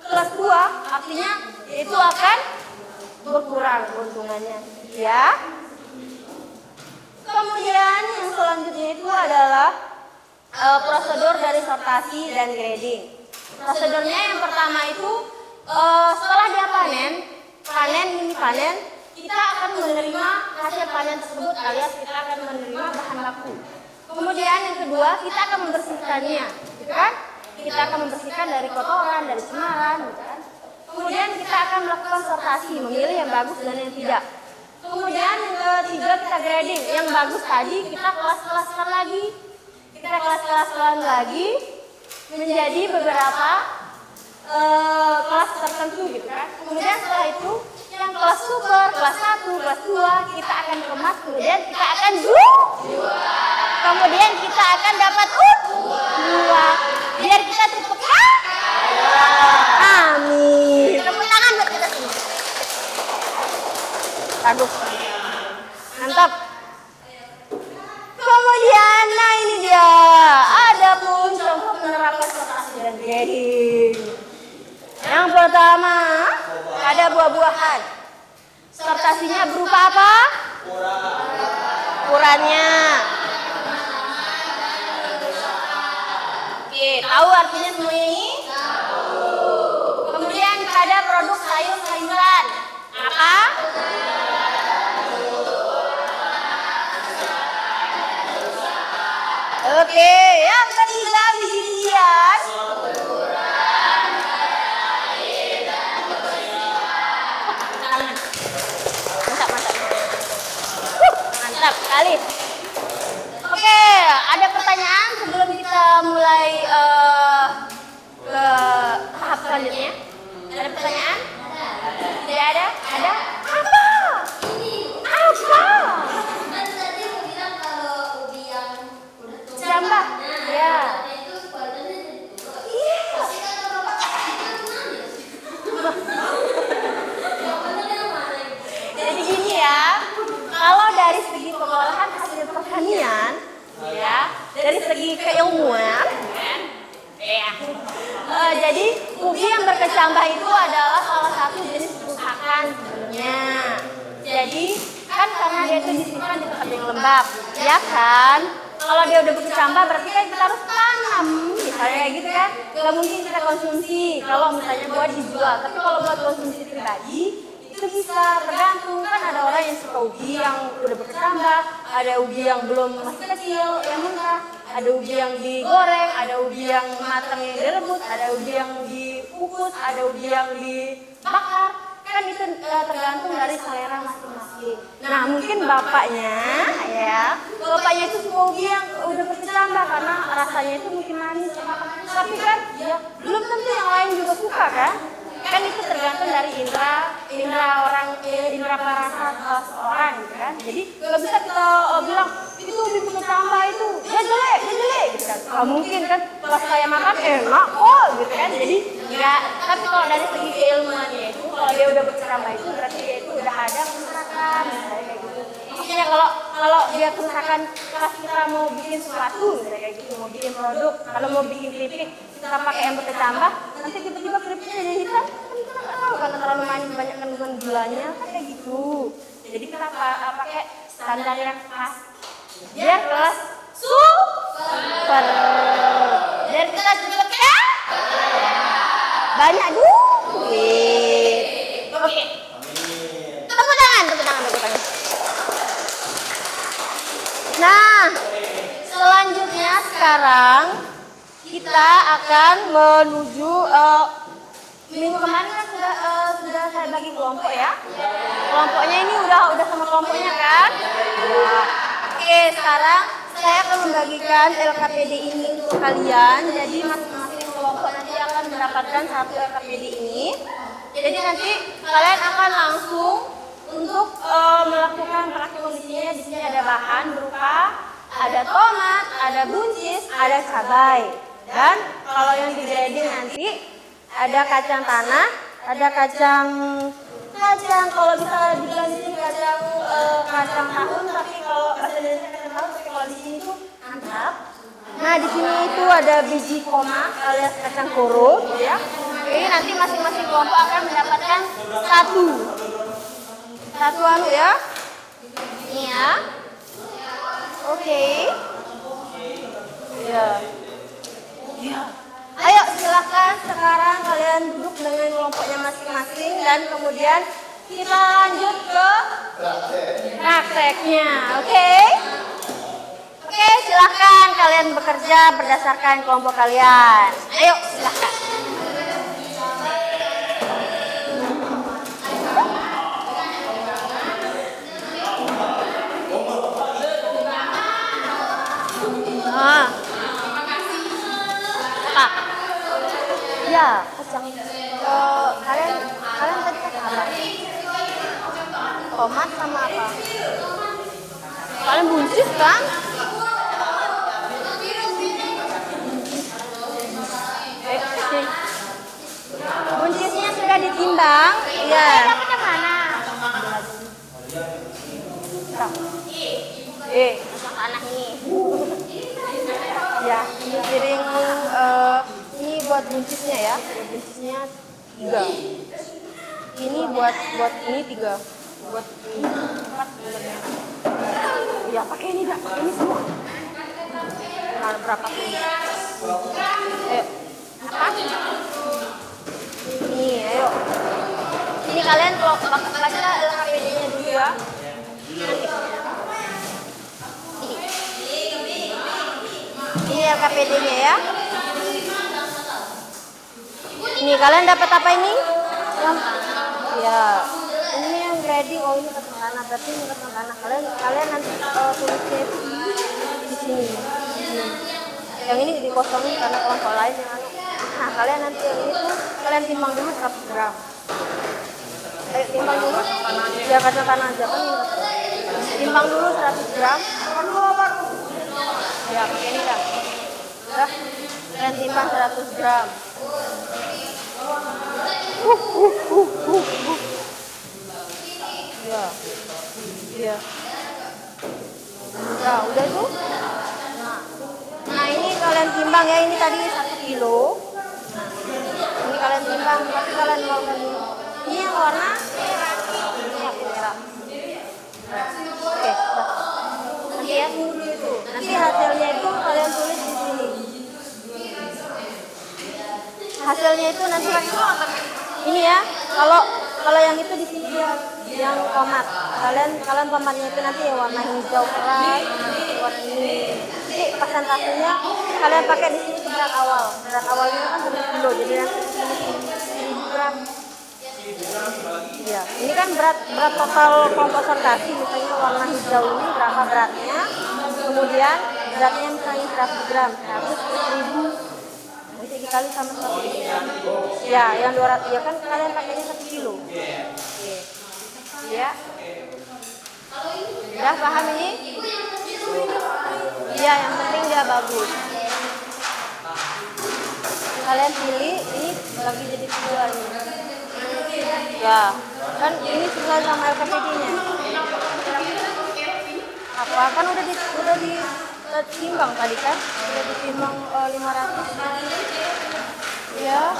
Speaker 1: kelas 2, artinya itu akan berkurang keuntungannya, ya. Kemudian yang selanjutnya itu adalah prosedur dari sortasi dan grading. Prosedurnya yang pertama itu setelah dia panen, kita akan menerima hasil panen tersebut alias kita akan menerima bahan baku. Kemudian yang kedua, kita akan membersihkannya, gitu kan? Kita akan membersihkan dari kotoran, dari cemaran, gitu kan? Kemudian kita akan melakukan sortasi, memilih yang bagus dan yang tidak. Kemudian yang ketiga kita grading, yang bagus tadi kita kelas-kelaskan lagi. Kita kelas-kelaskan lagi menjadi beberapa kelas tertentu, gitu kan? Kemudian setelah itu yang kelas super, kelas 1, kelas 2 kita akan kemas, kemudian kita akan jual. Kemudian kita akan dapat dua. Biar kita cepat kaya. Amin. Tepuk tangan buat kita semua. Bagus. Mantap. Kemudian, nah ini dia. Ada pun contoh penerapan sortasi dan grading. Yang pertama, ada buah-buahan. Sortasinya berupa apa? Ukurannya. Oke, tahu artinya semuanya ini? Kemudian ada produk sayur-sayuran. Apa? Oke, yang ketiga biji-bijian. Mantap sekali. Oke, ada pertanyaan sebelum kita mulai ke tahap selanjutnya? Ada pertanyaan? Tidak ada? Ada? Apa? Apa?
Speaker 3: Kan tadi aku bilang kalau ubi yang udah tumbuh
Speaker 1: Jambah? Ya.
Speaker 3: itu kualitasnya jadi turun.
Speaker 1: Iya.
Speaker 3: Pasti kata bapak itu manis. Yang bener yang mana itu?
Speaker 1: Jadi gini ya, kalau dari segi pengolahan hasil pertanian, ya, dari segi keilmuan, kan, ya. Jadi ubi yang berkecambah itu adalah salah satu jenis kerusakan sebenarnya. Jadi kan karena dia itu disimpan di tempat yang lembab, ya kan? Kalau dia udah berkecambah berarti kan kita harus tanam, misalnya kayak gitu kan? Gak mungkin kita konsumsi kalau misalnya buat dijual. Tapi kalau buat konsumsi pribadi itu bisa, tergantung. Kan ada orang yang suka ubi yang udah berkecambah, ada ubi yang belum masih kecil yang mentah, ada ubi yang digoreng, ada ubi yang matang yang direbus, ada ubi yang dikukus, ada ubi yang dibakar. Kan itu tergantung dari selera masing-masing. Nah mungkin bapaknya itu suka ubi yang udah berkecambah karena rasanya itu mungkin manis. Tapi kan ya belum tentu yang lain juga suka kan? Kan itu tergantung dari indra perasa seseorang, gitu kan. Jadi kalau bisa kita bilang itu ubi berkecambah itu dia jelek gitu kan. Kalau mungkin kan pas saya makan enak kok gitu kan. Jadi enggak. Tapi kalau dari segi keilmuannya itu kalau dia udah berkecambah itu berarti dia itu udah ada kerusakan, misalnya kayak gitu. Maksudnya kalau dia kerusakan pas kita mau bikin sesuatu, misalnya kayak gitu, mau bikin produk, kalau mau bikin keripik kita pakai yang berkecambah, nanti tiba-tiba keripiknya jadi hitam, kan kita nggak tahu karena terlalu banyak kandungan gulanya, kan kayak gitu. Jadi kita pakai standar yang pas, biar kelas super, biar kita cepet ya, banyak duit. Oke. Tepuk tangan. Nah, selanjutnya sekarang kita akan menuju minggu kemarin kan sudah saya bagi kelompok ya. Kelompoknya ini udah sama kelompoknya kan? Ya. Oke, sekarang saya akan membagikan LKPD ini untuk kalian. Jadi masing-masing kelompok nanti akan mendapatkan satu LKPD ini. Jadi nanti kalian akan langsung untuk melakukan praktik kondisinya. Di sini ada bahan berupa ada tomat, ada buncis, ada cabai. Dan kalau yang di grading nanti ada kacang tanah, ada kacang kalau bisa dibilang di sini kacang tahun, tapi kalau bahasa Indonesia kacang tahun, tapi kalau di sini tuh antap. Nah, di sini itu ada biji koma alias kacang koro, ya. Jadi nanti masing-masing kelompok akan mendapatkan satu anu ya. Ini ya. Oke. Ya. Ya. Ayo silakan sekarang kalian duduk dengan kelompoknya masing-masing dan kemudian kita lanjut ke prakteknya. Oke? Oke, silakan kalian bekerja berdasarkan kelompok kalian. Ayo silakan. Ya, kacang. Kalian tadi kata apa? Tomat sama apa? Kalian buncis kan? Buncisnya sudah ditimbang. Iya. Dapatnya mana? Anak nih. Ya, ini piring ini buat buncisnya ya. Buncisnya 3. Ini buat ini 3. Buat ini 4 sebenarnya. Ya, pakai ini dah. Ini semua. Nah, berapa ini? Apa? Ini, ayo. Ini kalian kalau baca LKPD-nya dulu ya. Ini LKPD-nya ya. Ini kalian dapat apa ini? Ya, ini yang grading. Oh, ini kacang tanah. Berarti ini kacang tanah. Kalian nanti tulisnya itu di sini. Yang ini dikosongin karena kelompok lain yang anu. Nah, kalian nanti yang ini tuh kalian timbang dulu 100 gram. Timbang dulu. Ya kacang tanah aja kan ini. Timbang dulu 100 gram. Ya, pakai ini dah. Udah. Kalian timbang 100 gram. Ya. Ya. Nah, udah tuh. Nah, ini kalian timbang ya, ini tadi 1 kilo. Nah, ini kalian timbang, tapi kalian keluarkan dulu. Ini yang warna merah. Oke, dah. Nanti ya, nanti hasilnya itu kalian tulis di sini. Hasilnya itu nanti ini ya. Kalau yang itu di sini ya, yang tomat. Kalian tomatnya itu nanti ya warna hijau keras, warna ini. Jadi persentasenya kalian pakai di sini berat awal. Berat awalnya kan 1 kilo, jadi nanti 1000 gram. Ya, ini kan berat total kelompok sortasi, misalnya warna hijau ini berapa beratnya. Kemudian beratnya misalnya 100 gram, 100 per 1000. Nanti dikali sama 100. Ya, yang 200 ya kan kalian pakainya 1 kilo. Oke. Ya. Udah paham ini? Ya, yang penting dia bagus. Kalian pilih ini bagi jadi 2 nih. Ya, kan ini sesuai sama LKPD-nya. Apa kan udah ditimbang tadi kan? Udah ditimbang 500. Ya.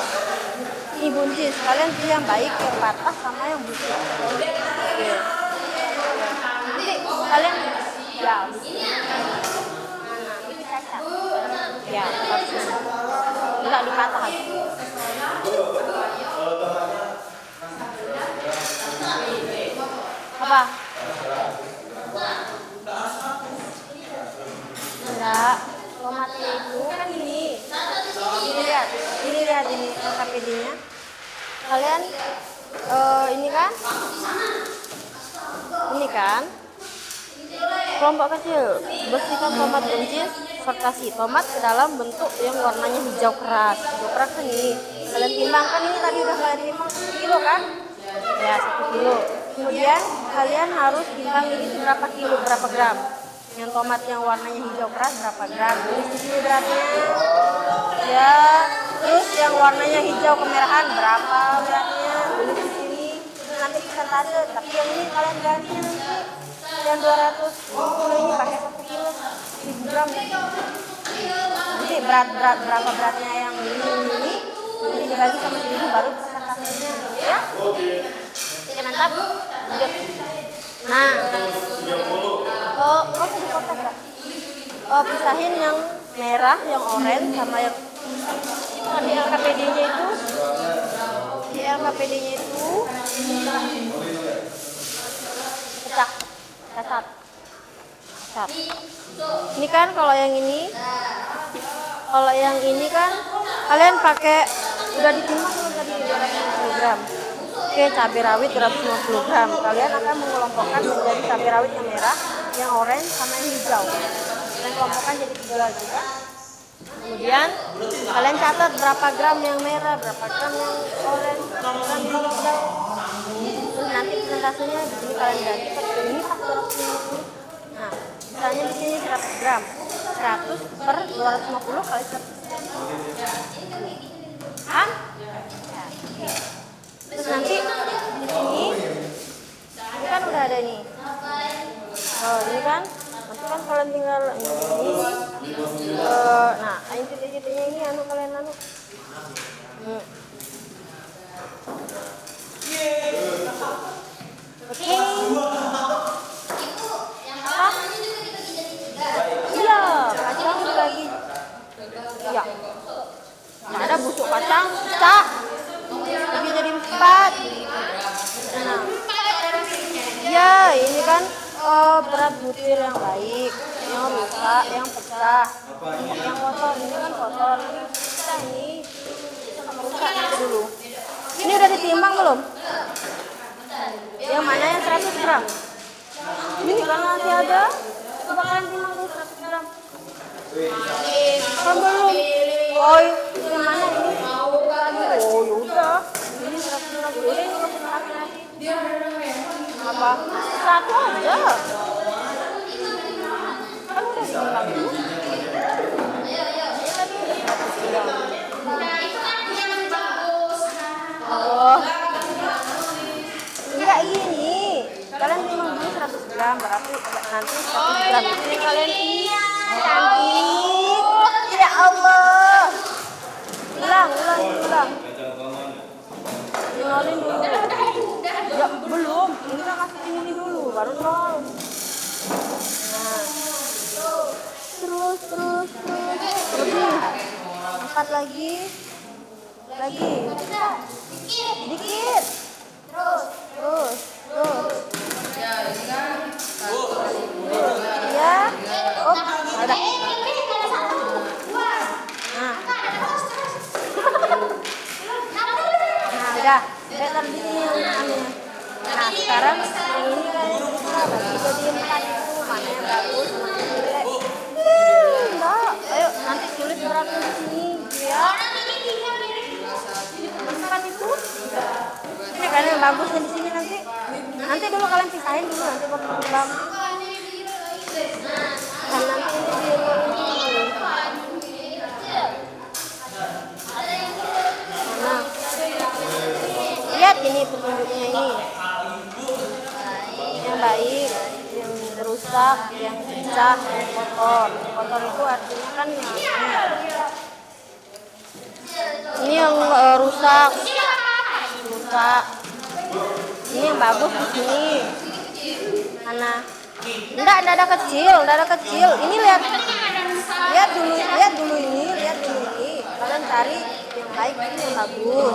Speaker 1: Ini buncis. Kalian pilih yang baik, yang patah sama yang buncis. Oke. Nanti kalian ya. Ya, harus. Enggak dipatah. Apa? Enggak, tomatnya itu kan ini. Ini lihat ini LKPD-nya. Kalian ini kan kelompok kecil bersifat tomat buncis sortasi tomat ke dalam bentuk yang warnanya hijau keras. Hijau keras kan ini. Kalian timbang kan ini tadi udah kalian timbang 1 kilo kan? kilo. Kemudian kalian harus timbang ini berapa kilo, berapa gram. Yang tomat yang warnanya hijau keras berapa gram. Tulis di sini beratnya. Ya, terus yang warnanya hijau kemerahan berapa beratnya. Tulis di sini. Nanti persentase. Tapi yang ini kalian ganti nanti. Yang 250 ini pakai 1 kilo 1000 gram. Jadi berat berapa beratnya yang ini dibagi sama 1000 baru persentasenya ya. Oke, mantap. Lanjut. Nah, kotak enggak? Pisahin yang merah, yang oranye sama yang di LKPD-nya itu. Di LKPD-nya itu pecah. Catat. Ini kan kalau yang ini kan kalian pakai udah ditimbang tadi 250 gram. Oke, cabai rawit 250 gram. Kalian akan mengelompokkan menjadi cabai rawit yang merah, yang oranye sama yang hijau. Kalian kelompokkan jadi 3 juga. Kemudian kalian catat berapa gram yang merah, berapa gram yang oranye, berapa gram yang hijau. Terus nanti presentasenya di sini kalian ganti ini pas 250. Nah, misalnya di sini 100 gram. 100 per 250 kali 100. Kan? Ya. Terus nanti di sini ini kan udah ada nih. Ini kan nanti kan kalian tinggal ini. Nah, ini titik-titiknya ini kalian Oke. Iya, kacang dibagi. Iya. Nah, ada busuk kacang, pecah. Bagi jadi 4. Nah. Ya, ini kan berat butir yang baik, yang rusak, yang pecah, yang kotor. Ini kan kotor. Kita ini sama rusak dulu. Ini udah ditimbang belum? Yang mana yang 100 gram? Ini kan nanti ada. Coba kalian timbang dulu 100 gram. Kan belum. Oh, yang mana ini? Oh, yaudah. Ini 100 gram. Ini apa? 1 aja. Kan udah ditimbang dulu. Oh. Enggak gini. Kalian timbang dulu 100 gram, berarti nanti 100 gram ini kalian cantik. Ya Allah. Ulang. Nolin dulu. Ya belum. Ini kan kasih ini dulu, baru nol. Nah. Terus. Lebih. 4 lagi. Dikit. Terus. Ya. Oh, ada. Nah, udah. Taruh di sini yang aneh. Nah, sekarang yang ini kalian bisa bagi jadi 4 itu. Mana yang bagus, mana yang jelek. Enggak. Ayo, nanti tulis berapa di sini. Ya. 4 itu. Ini kalian yang bagusnya di sini nanti. Nanti dulu kalian pisahin dulu, nanti baru timbang. Dan nanti ini mana? Lihat ini petunjuknya ini. Yang baik, yang rusak, yang pecah, yang kotor. Kotor itu artinya kan ini yang rusak. Ini yang bagus di sini. Mana? Enggak ada kecil. Ini lihat dulu ini. Kalian cari yang baik, yang bagus.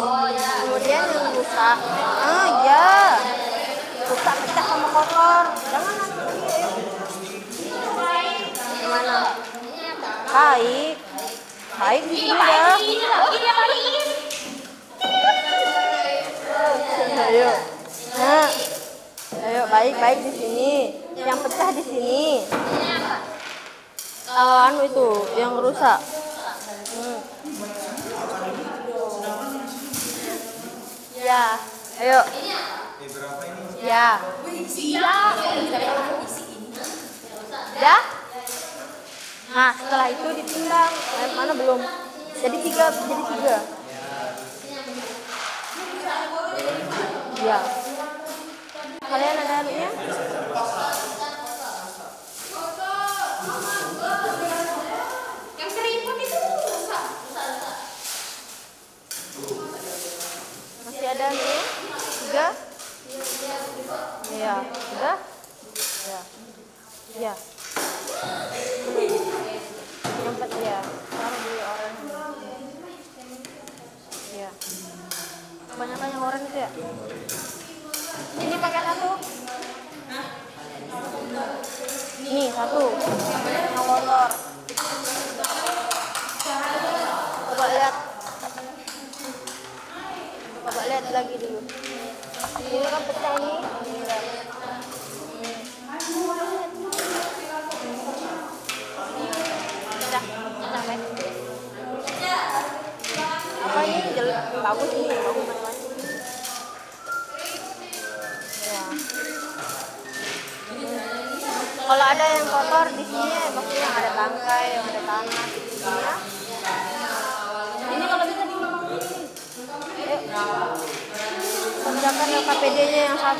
Speaker 1: Kemudian yang rusak. Ya. Rusak, pecah sama kotor. Jangan nanti. Gimana? Baik di sini ya. Ayo. Nah. Ayo baik di sini. Yang pecah di sini. Itu yang rusak. Ya. Ayo.
Speaker 2: Berapa ini?
Speaker 1: Ya. Ya. Nah, setelah itu ditimbang. Mana belum? Jadi 3, jadi 3. Ya. Kalian ada anunya?
Speaker 3: Yang seriput itu rusak.
Speaker 1: Masih ada anunya? 3? Iya. Sudah? Ya. Ya. Yang 4 ya. Taruh di oranye. Ya. Kebanyakan yang oranye itu ya. Ini pakai 1. Ini 1. Yang kotor. Coba lihat. Coba lihat lagi dulu. Ini kan pecah ini. Apa ini jelek, bagus ini, bagus macam-macam. Ya. Kalau ada yang kotor di sini, maksudnya yang ada bangkai, yang ada tanah di sini ya. Ini kalau bisa dimamang ini. Kerjakan KPD-nya yang 1.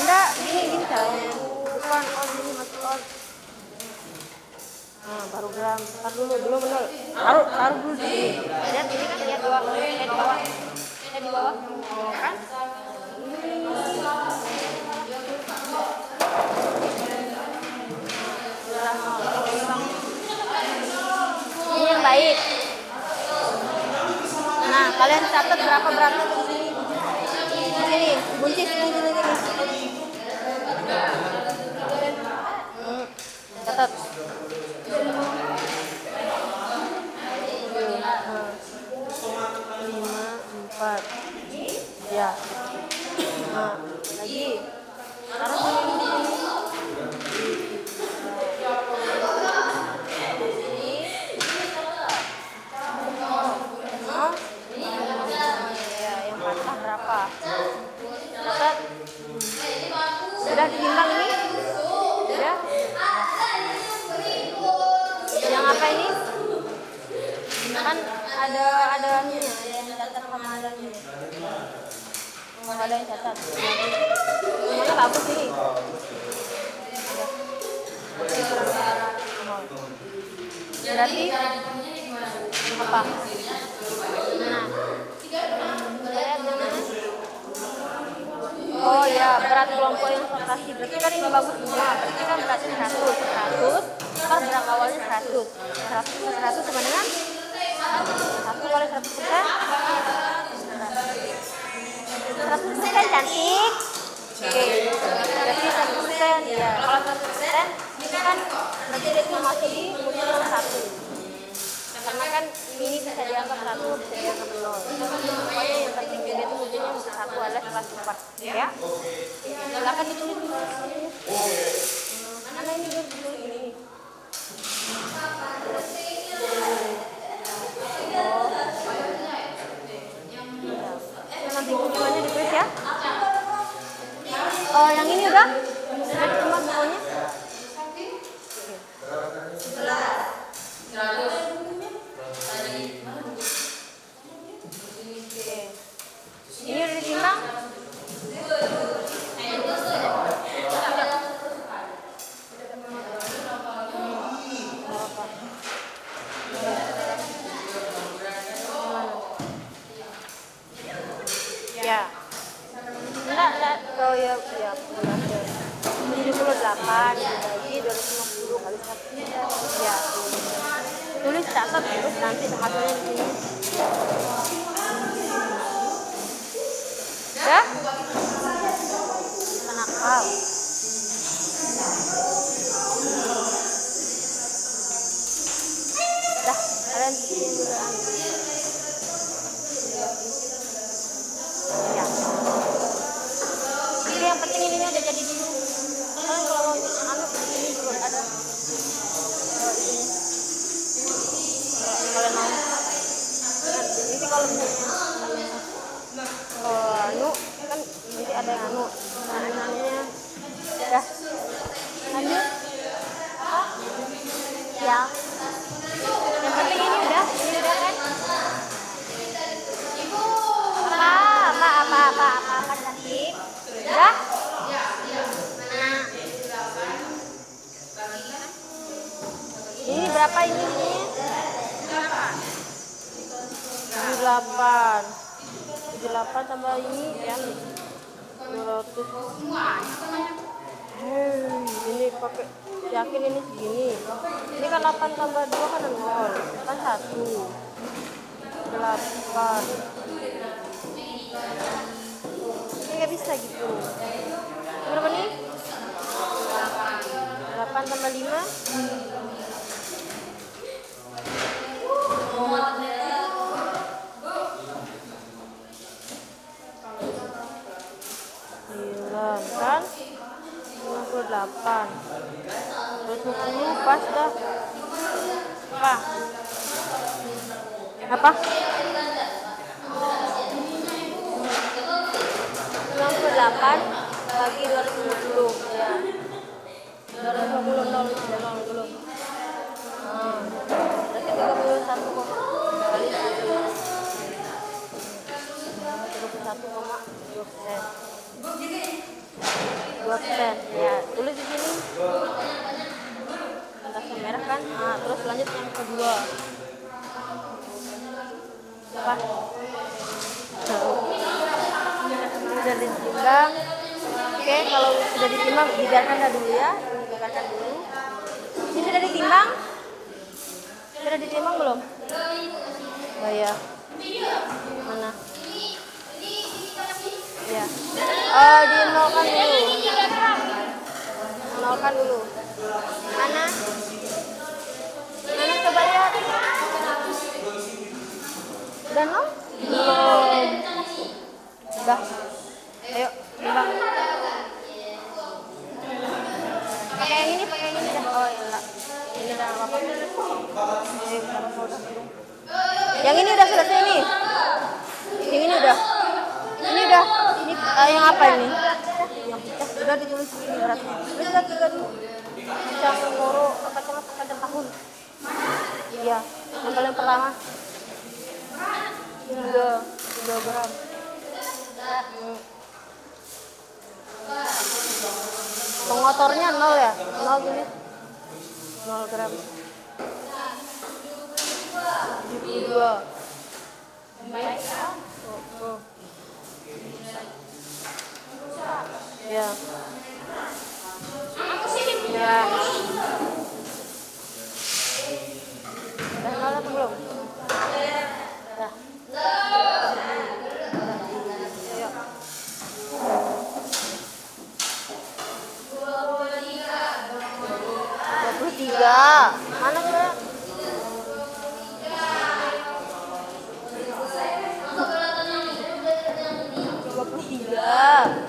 Speaker 1: Enggak, gini caranya. Bukan on ini masuk on. Nah, baru gram. Taruh dulu, belum benar. Taruh dulu di sini. Lihat ini kan, lihat bawah, lihat di bawah. Lihat di bawah. Kan? Ini yang baik. Nah, kalian catat berapa beratnya di sini. Di sini, buncis sini. Catat. 5, 4. Ya. Nah, lagi. Taruh sini. Ya, yang patah berapa? Catat. Sudah ditimbang ini? Ya. Yang apa ini? Kan ada ini, yang catat sama adanya. Oh, ada yang catat. Semuanya bagus ini. Berarti apa? Nah. Oh ya, berat kelompok yang sortasi. Berarti kan ini bagus semua. Berarti kan beratnya 100. Berat awalnya 100. 100 sama dengan 1 kali 100%. 100% cantik. Oke. Berarti 100% ya. Kalau 100% itu kan berarti dia itu masuk di ujian nomor 1. Karena kan ini bisa dianggap 1, bisa dianggap 0. Pokoknya yang penting dia itu ujiannya nomor 1 alias kelas 4. Ya. Silakan ditulis di sini. Mana ini gue ditulis ini. Nanti tujuannya ditulis ya. Oh, yang ini udah? Sudah ditemukan semuanya? Ini udah ditimbang? Ya. Enggak. Oh ya, 78 dibagi 250 kali 1. Ya. Tulis, catat, terus nanti hasilnya di sini. Ya? Nakal. Dah, kalian bikin dulu. Ya. Jadi yang penting ininya udah jadi dulu. Kalian kalau mau anu ini dulu ada. Kalian mau? Ini kalau anu kan boleh anu anaknya. Dah. Lanjut. Ya. Yang penting ini udah kan? Apa cantik? Udah? Nah. Ini berapa ini? 78 tambah ini ya 200. Ini pakai yakin ini segini. Ini kan 8 tambah 2 kan 0 kan 1 8. Ini nggak bisa gitu. Berapa nih? 8 tambah 5 kan 58 20 pas dah. Apa 98 bagi 250 ya 250 nol dulu. Berarti 31 kali 2% ya, tulis di sini atasnya merah kan. Nah, terus lanjut yang kedua apa? Sudah ditimbang. Oke, kalau sudah ditimbang dibiarkan dulu ya, dibiarkan dulu. Ini sudah ditimbang? Sudah ditimbang belum? Oh ya. Mana? Ya. Dinolkan dulu. Nolkan dulu. Mana? Mana coba lihat. Udah nol? Belum. Udah. Ayo, timbang. Pakai yang ini dah. Oh iya. Ini dah apa? Yang ini udah selesai nih. Yang ini udah. Ini udah. Ini yang apa ini? Yang pecah sudah ditulis ini beratnya. Ini sudah 3 dulu. Kacang moro, kacang tahun. Iya, yang paling pertama. 3 gram. Pengotornya 0 ya? 0 tulis. 0 gram. 72. Ya. Ya. Udah nol atau belum? Dah. Ayo. 23. Mana sudah? 23.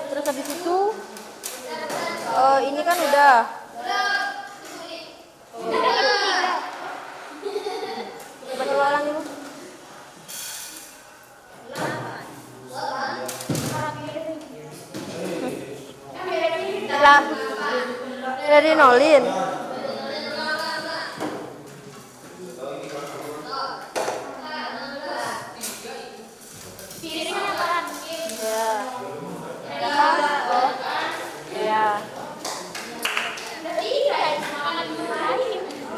Speaker 1: Terus habis itu ini kan udah. Coba ulang dulu. Lah, udah dinolin.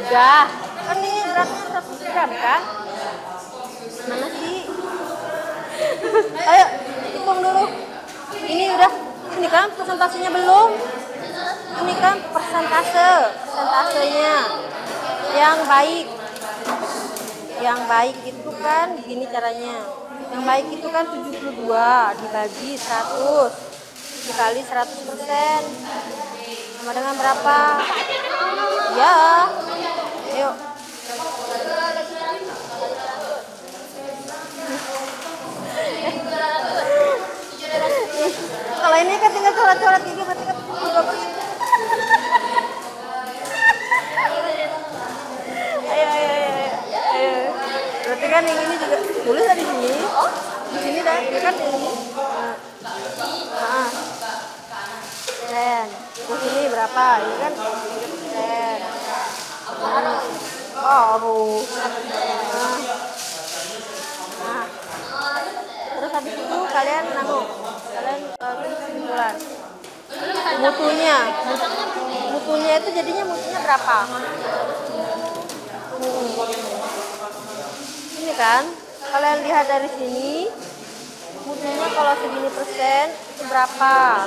Speaker 1: Udah, kan ini beratnya 100 gram kan? Mana sih? Ayo, hitung dulu. Ini udah, ini kan persentasenya belum. Ini kan persentasenya yang baik. Yang baik itu kan gini caranya. Yang baik itu kan 72 dibagi 100 dikali 100%. Sama dengan berapa? Ya. Ayo. Kalau ini kan tinggal coret-coret gini berarti kan 20. Ayo. Berarti kan
Speaker 4: kan yang ini juga tulis di sini. Oh, di sini dah. Ini kan ini. Persen. Terus ini berapa? Ini kan 3%. Oh, terus habis itu kalian tulis kesimpulan. Mutunya itu jadinya mutunya berapa? Ini kan, kalian lihat dari sini, mutunya kalau segini persen itu berapa?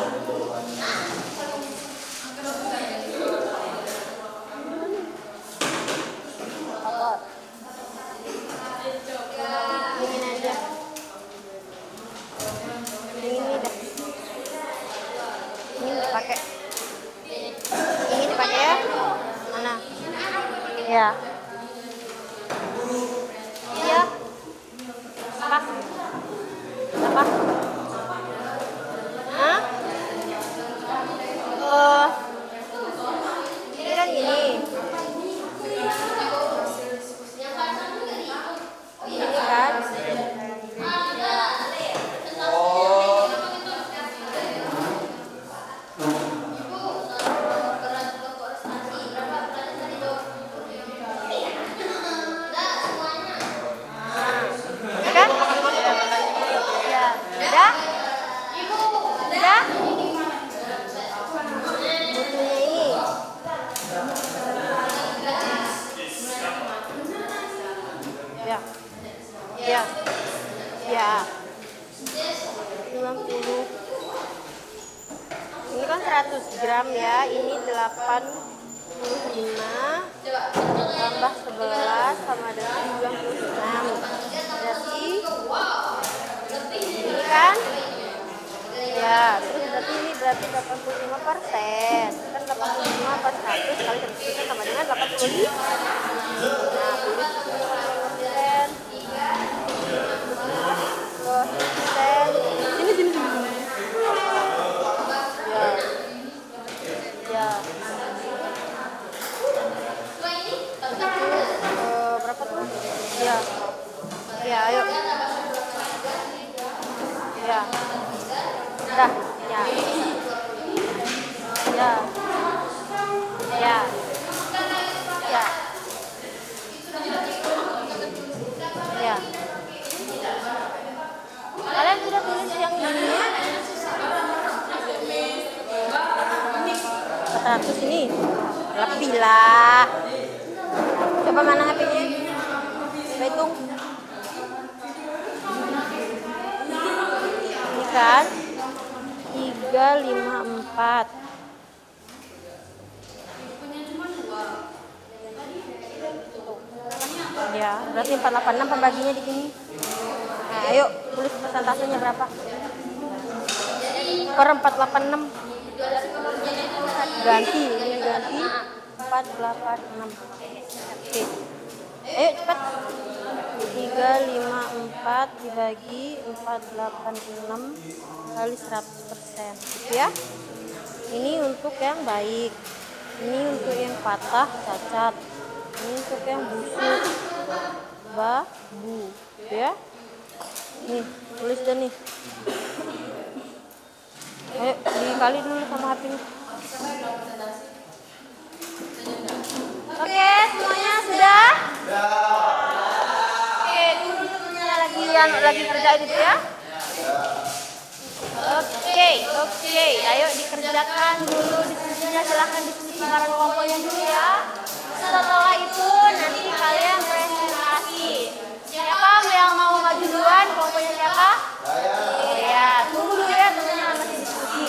Speaker 4: Dingin aja. Dingin nih deh. Ini dipakai. Ini dipakai ya? Mana? Ya. Iya. Apa? Apa? Hah? Ini kan gini. Ini kan. Ya. 90. Ini kan 100 gram ya. Ini 85 tambah 11 sama dengan 96. Berarti ini kan? Ya, terus berarti ini berarti 85%. Kan 85 per 100 kali 100 sama dengan 85. Nah, tulis 85%. Sini. Ya. Berapa tuh? Ya. Ya, ayo. Ya. Dah. Ya. Ya. Ya. Ya. Ya. Kalian sudah tulis yang ini? 400 ini lebih lah. Coba mana HP-nya? Coba hitung. Ini kan 354. Ya, berarti 486 pembaginya di sini. Nah, ayo tulis persentasenya berapa? Per 486. Ganti 486. Oke. Ayo cepat. 354 dibagi 486 kali 100%. Gitu ya. Ini untuk yang baik. Ini untuk yang patah, cacat. Ini untuk yang busuk, babu, ya. Nih, tulis deh nih. Ayo dikali dulu sama HP-nya. Oke, semuanya sudah? Oke, temennya lagi kerjain itu ya. Oke, ayo dikerjakan dulu diskusinya, silahkan diskusi bareng kelompoknya dulu ya. Setelah itu nanti kalian presentasi. Siapa yang mau maju duluan? Kelompoknya siapa? Ya, tunggu dulu ya, temennya masih diskusi.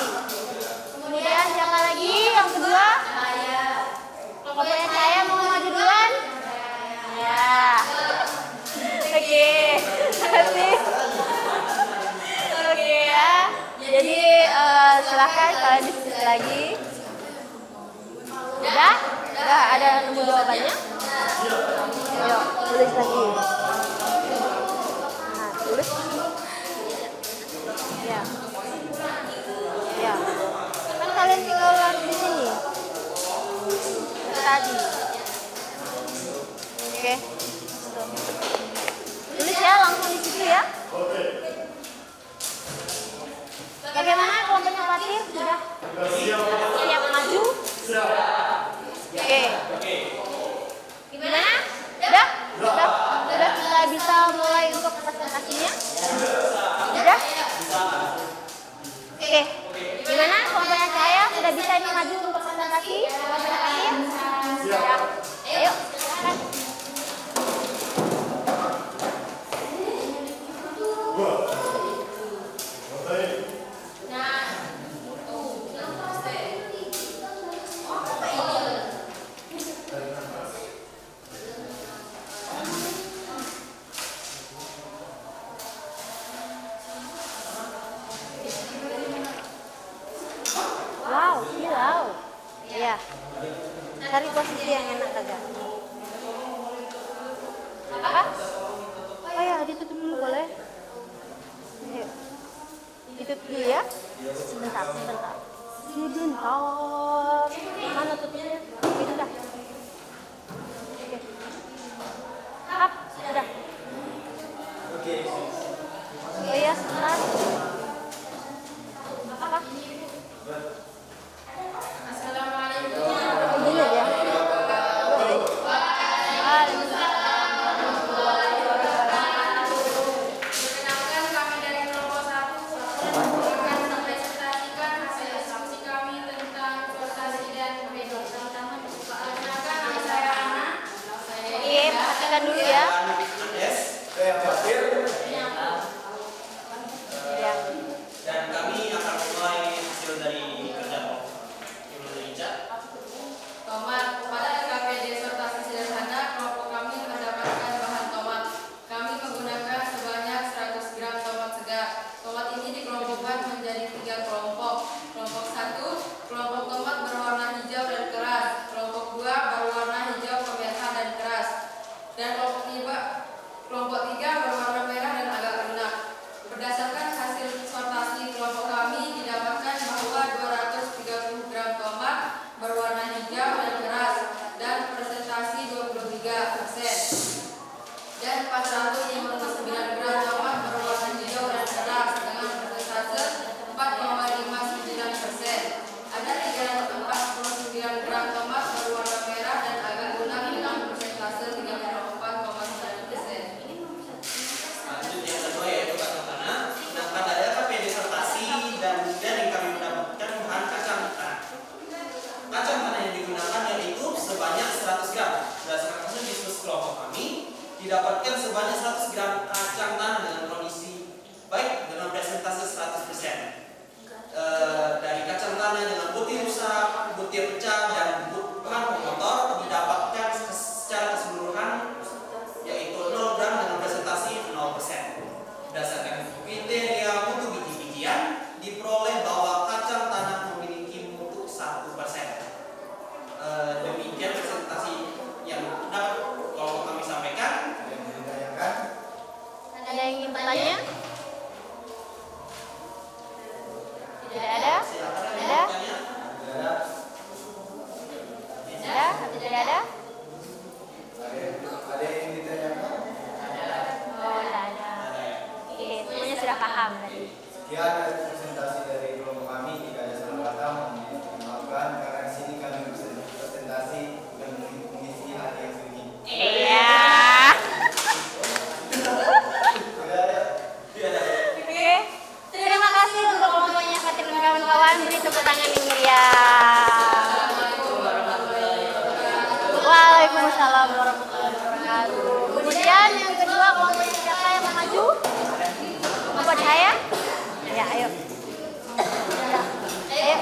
Speaker 4: Kemudian siapa lagi? Yang kedua? Kelompoknya saya mau maju duluan? Ya. Oke, kasih. Oke ya. Jadi silahkan kalian diskusi lagi. Udah? Udah ada nemu jawabannya? Ayo, tulis lagi. Nah, tulis. Ya. Ya. Kan kalian tinggal di sini. Tadi. Oke. Bagaimana kelompoknya Fatir? Sudah siap maju? Oke. Gimana? Sudah kita bisa mulai untuk presentasinya? Sudah? Oke. Gimana kelompoknya Cahaya? Sudah bisa ini maju untuk presentasi? Kelompoknya Fatir? Siap. Ayo, silakan. Wow, silau. Iya. Cari posisi yang enak saja. Apa? Oh ya, ditutup dulu boleh? Ayo. Ditutup dulu ya. Sebentar. Mana tutupnya? Itu dah. Oke. Up, sudah. Oh iya, sebentar. Apa? Begini aja.
Speaker 5: Perkenalkan, kami dari kelompok 1 akan mempresentasikan hasil asumsi kami tentang sortasi dan prediksi. Perkenalkan, nama saya Ana.
Speaker 4: Oke, perhatikan dulu ya. Ya.
Speaker 6: Dan kami akan mulai hasil dari kerja kelompok.
Speaker 5: Tomat. Pada LKPD sortasi sederhana, kelompok kami mendapatkan bahan tomat. Kami menggunakan sebanyak 100 gram tomat segar. Tomat ini dikelompokkan menjadi 3 kelompok. Kelompok 1, kelompok tomat berwarna hijau dan keras. Kelompok 2 berwarna hijau kemerah dan keras. Dan kelompok 3 berwarna merah dan agak lunak. Berdasarkan hasil sortasi kelompok kami didapatkan bahwa 230 gram tomat berwarna hijau dan keras dan presentasi 23%. Dan 459 gram tomat berwarna hijau dan keras dengan presentase 4,59%. Ada 349 gram tomat berwarna merah dan agak lunak dengan presentase 34,9%.
Speaker 6: Lanjut yang kedua yaitu kacang. Nah, pada LKPD sortasi dan yang kami mendapatkan bahan kacang tanah. Kacang tanah yang digunakan yaitu sebanyak 100 gram. Berdasarkan hasil diskusi kelompok kami, didapatkan sebanyak 100 gram kacang tanah dengan kondisi baik dengan presentase 100%. Dari kacang tanah dengan butir rusak, butir pecah, dan bahan pemotor didapatkan secara keseluruhan yaitu 0 gram dengan presentasi 0%. Berdasarkan kriteria mutu biji-bijian, diperoleh bahwa kacang tanah memiliki mutu 1%. Demikian presentasi yang dapat kelompok kami sampaikan.
Speaker 4: Ada yang ingin bertanya? Tidak ada?
Speaker 6: Silakan
Speaker 4: Ada?
Speaker 6: bertanya.
Speaker 4: Ada atau tidak ada?
Speaker 2: Ada yang ditanyakan?
Speaker 4: Oh, tidak ada. Oke, semuanya sudah paham tadi.
Speaker 2: Sekian presentasi dari kelompok kami. Jika ada salah kata, mohon dimaafkan karena di sini kami presentasi dan mengisi hati yang sunyi.
Speaker 4: Iya. Oke. Terima kasih untuk kelompoknya Fatir dan kawan-kawan. Beri tepuk tangan yang meriah. Waalaikumsalam warahmatullahi wabarakatuh. Kemudian yang kedua kelompoknya siapa yang mau maju? Kelompok Cahaya? Ya, ayo. Ya, ayo.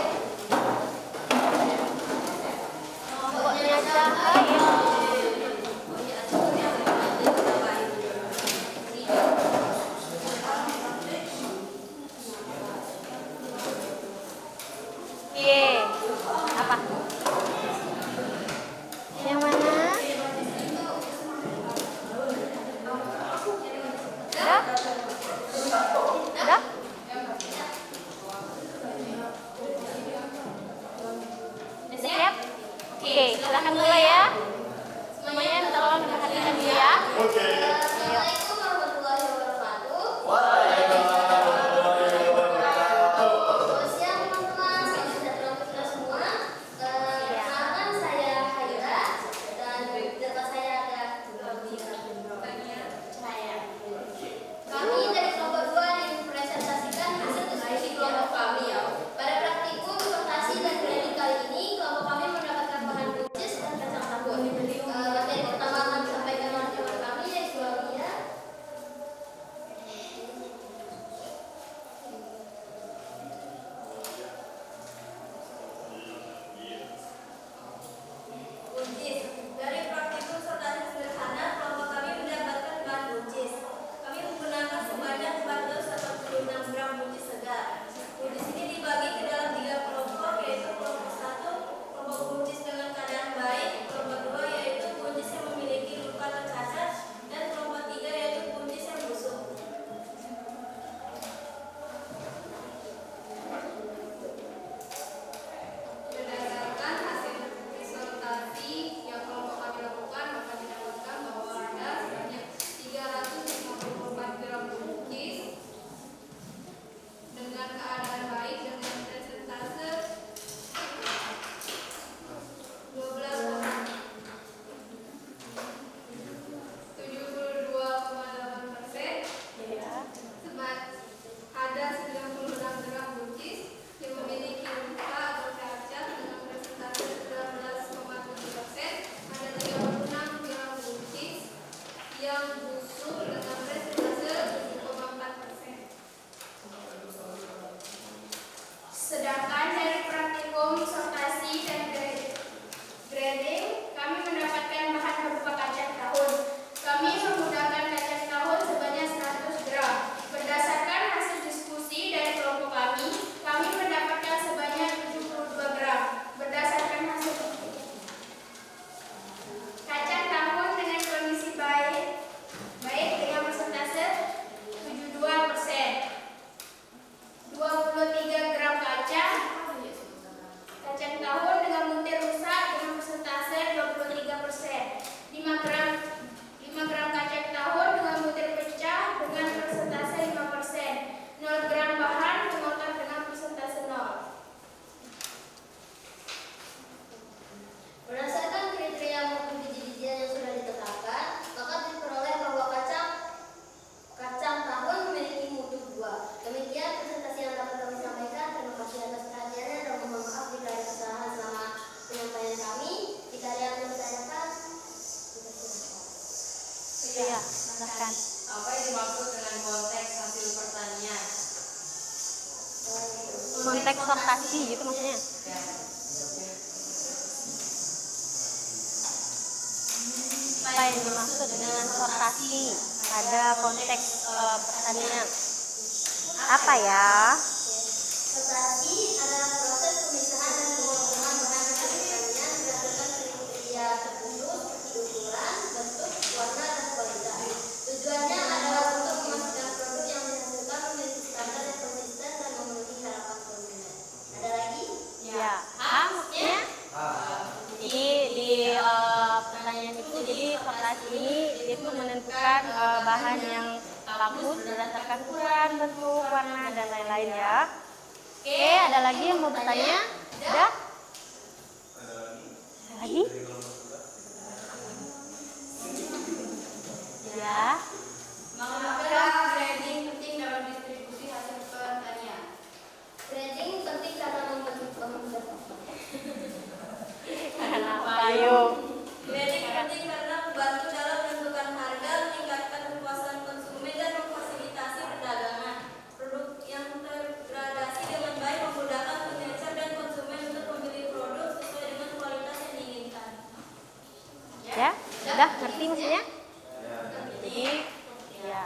Speaker 4: konteks sortasi gitu maksudnya. Apa yang dimaksud dengan sortasi pada konteks pertanian? Apa ya?
Speaker 3: Sortasi adalah proses pemisahan dan pengolahan bahan hasil pertanian berdasarkan kriteria tertentu seperti ukuran, bentuk, warna, dan kualitas. Tujuannya adalah untuk memastikan produk yang dihasilkan memiliki standar yang konsisten dan memenuhi harapan konsumen. Ada lagi?
Speaker 4: Ya, maksudnya di pertanyaan itu, jadi sortasi ini itu menentukan bahan yang bagus berdasarkan ukuran, bentuk, warna, dan lain-lain ya. Oke, ada lagi yang mau bertanya? Ada? Lagi? Ya.
Speaker 5: Mengapa branding penting dalam distribusi hasil pertanian?
Speaker 3: Branding penting karena
Speaker 4: Kenapa yuk?
Speaker 3: Branding penting karena membantu dalam menentukan harga, meningkatkan kepuasan konsumen, dan memfasilitasi perdagangan. Produk yang tergradasi dengan baik memudahkan pembeli dan konsumen untuk memilih produk sesuai dengan kualitas yang diinginkan.
Speaker 4: Ya, udah ngerti maksudnya? Jadi, ya.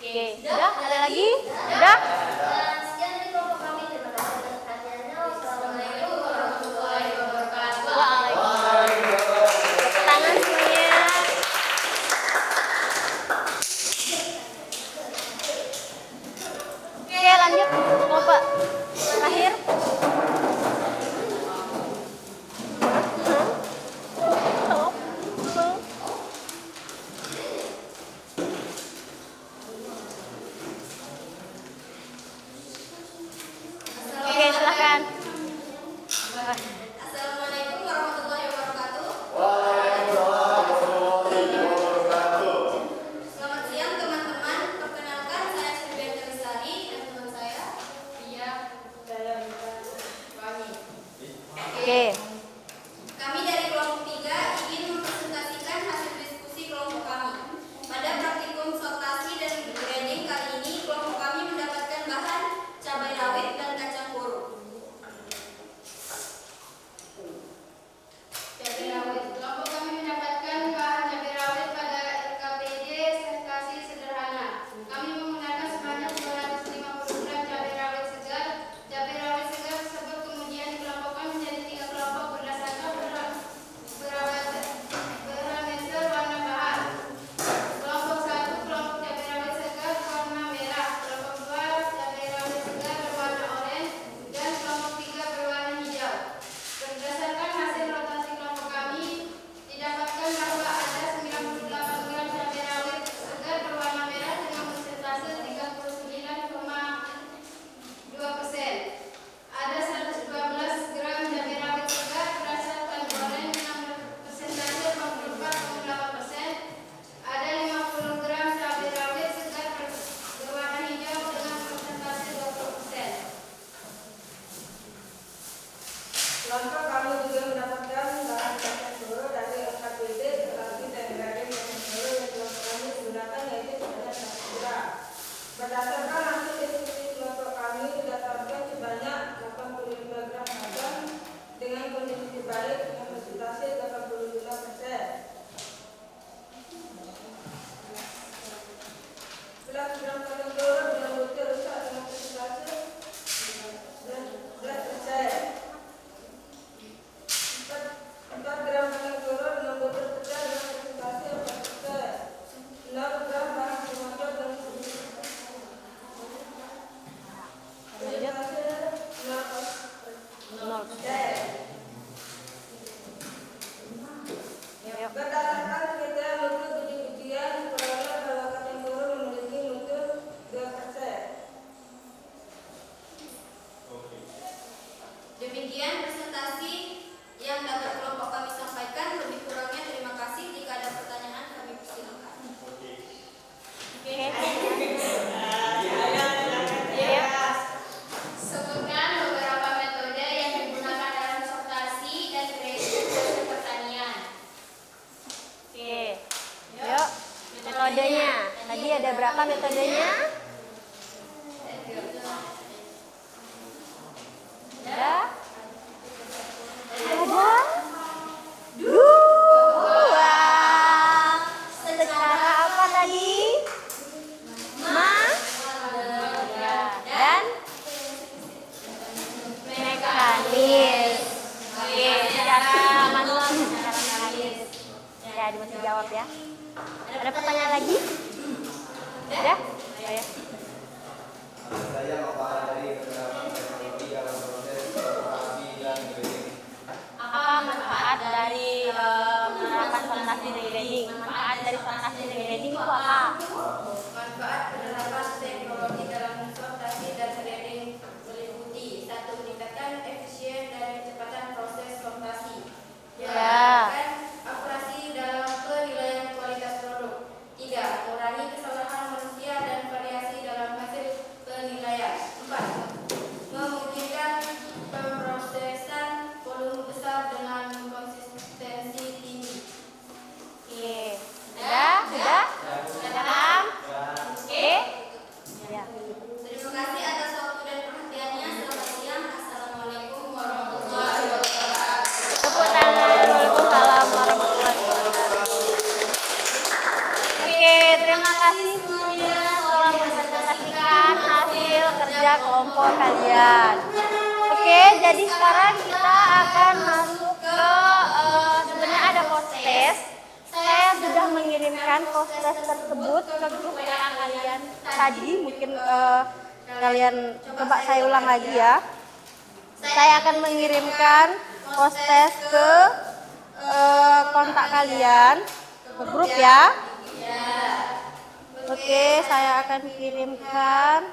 Speaker 4: Oke, udah ada lagi? Udah?
Speaker 3: Dan sekian dari kelompok kami. Terima kasih atas perhatiannya. Wassalamualaikum warahmatullahi wabarakatuh.
Speaker 4: Waalaikumsalam. Tepuk tangan semuanya. Oke, lanjut kelompok terakhir. Oke, silakan.
Speaker 3: Assalamualaikum warahmatullahi wabarakatuh. Selamat siang teman-teman. Perkenalkan, saya Sylvia Terisari dan teman saya Ria Wani.
Speaker 4: Oke.
Speaker 3: Kami dari kelompok 3 ingin mempresentasikan hasil diskusi kelompok kami. Pada praktikum sortasi dan branding kali ini, kelompok kami mendapatkan bahan cabai rawit dan kacang koro.
Speaker 5: Cabai rawit. Kelompok kami mendapatkan bahan cabai rawit pada RKPD sertifikasi sederhana. Kami menggunakan sebanyak 250 gram cabai rawit segar. Cabai rawit segar tersebut kemudian dikelompokkan menjadi 3 kelompok berdasarkan parameter warna bahan. Kelompok 1 kelompok cabai rawit segar warna merah. Kelompok 2 cabai rawit segar berwarna oranye dan kelompok 3 berwarna hijau. Berdasarkan hasil rotasi kelompok kami, didapatkan bahwa ada 98 gram cabai rawit segar berwarna merah dengan persentase 39,2%. Ada 112 gram cabai rawit segar berdasarkan oranye dengan persentase 44,8%. Ada 50 gram cabai rawit segar berwarna hijau dengan persentase 20%.
Speaker 7: Kelompok kami juga mendapatkan bahan kacang koro dari RKPD tetapi dan branding kacang koro yang kelompok kami gunakan yaitu sebanyak 1 gram. Berdasarkan hasil diskusi kelompok kami didapatkan sebanyak 85 gram kacang dengan kondisi baik dengan persentase 85%. 11 gram kacang koro dengan butir rusak dengan persentase 11%. 4 gram kacang koro dengan butir pecah dengan persentase 4%. 6 gram bahan tomato dengan persentase 0%. Berdasarkan kriteria mutu uji-ujian, diperoleh bahwa kacang koro memiliki mutu 2%.
Speaker 3: Demikian presentasi yang dapat kelompok kami sampaikan. Lebih kurangnya terima kasih. Jika ada pertanyaan kami persilakan.
Speaker 5: Sebutkan beberapa metode yang digunakan dalam sortasi dan grading hasil pertanian.
Speaker 4: Oke. Yuk, metodenya. Tadi ada berapa metodenya? Sudah? Ada? Dua. Secara apa tadi? Ya. Dan mekanis. Oke, secara manual, secara mekanis. Ya, masih jawab ya. Ada pertanyaan lagi? Udah? Ayo.
Speaker 2: Saya manfaat dari penerapan teknologi dalam proses sortasi dan grading.
Speaker 4: Apa manfaat dari penerapan sortasi dan grading? Manfaat dari sortasi dan grading itu apa?
Speaker 5: Manfaat penerapan teknologi dalam sortasi dan grading meliputi: 1. Meningkatkan efisien dan kecepatan proses sortasi.
Speaker 4: Ya.
Speaker 5: Akurasi dalam penilaian kualitas produk. 3. Mengurangi kesalahan manusia dan variasi dalam hasil penilaian. 4. Memungkinkan pemrosesan volume besar dengan konsistensi tinggi.
Speaker 4: Oke. Sudah? Paham? Oke. Ya.
Speaker 3: Terima kasih atas waktu dan perhatiannya. Selamat siang. Assalamualaikum warahmatullahi wabarakatuh.
Speaker 4: Tepuk tangan. Waalaikumsalam warahmatullahi wabarakatuh. Oke, terima kasih semuanya telah mempresentasikan hasil kerja kelompok kalian. Oke, jadi sekarang kita akan masuk ke sebenarnya ada post-test. Saya sudah mengirimkan post-test tersebut ke grup WA kalian tadi. Mungkin kalian coba saya ulang lagi ya. Saya akan mengirimkan post-test ke kontak kalian, ke grup ya. Oke, saya akan kirimkan.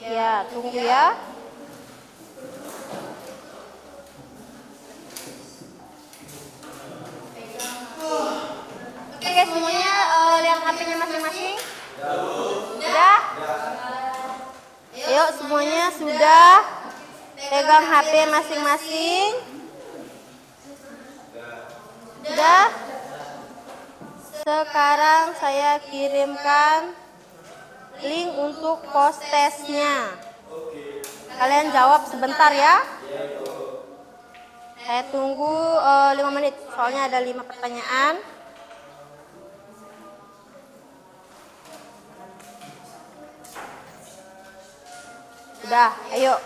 Speaker 4: Ya, tunggu ya. Oke, semuanya lihat HP-nya masing-masing. Sudah? Yuk, semuanya sudah pegang HP masing-masing. Sudah? Sekarang saya kirimkan link untuk post-testnya. Kalian jawab sebentar ya. Saya tunggu 5 menit, soalnya ada 5 pertanyaan. Udah, ayo.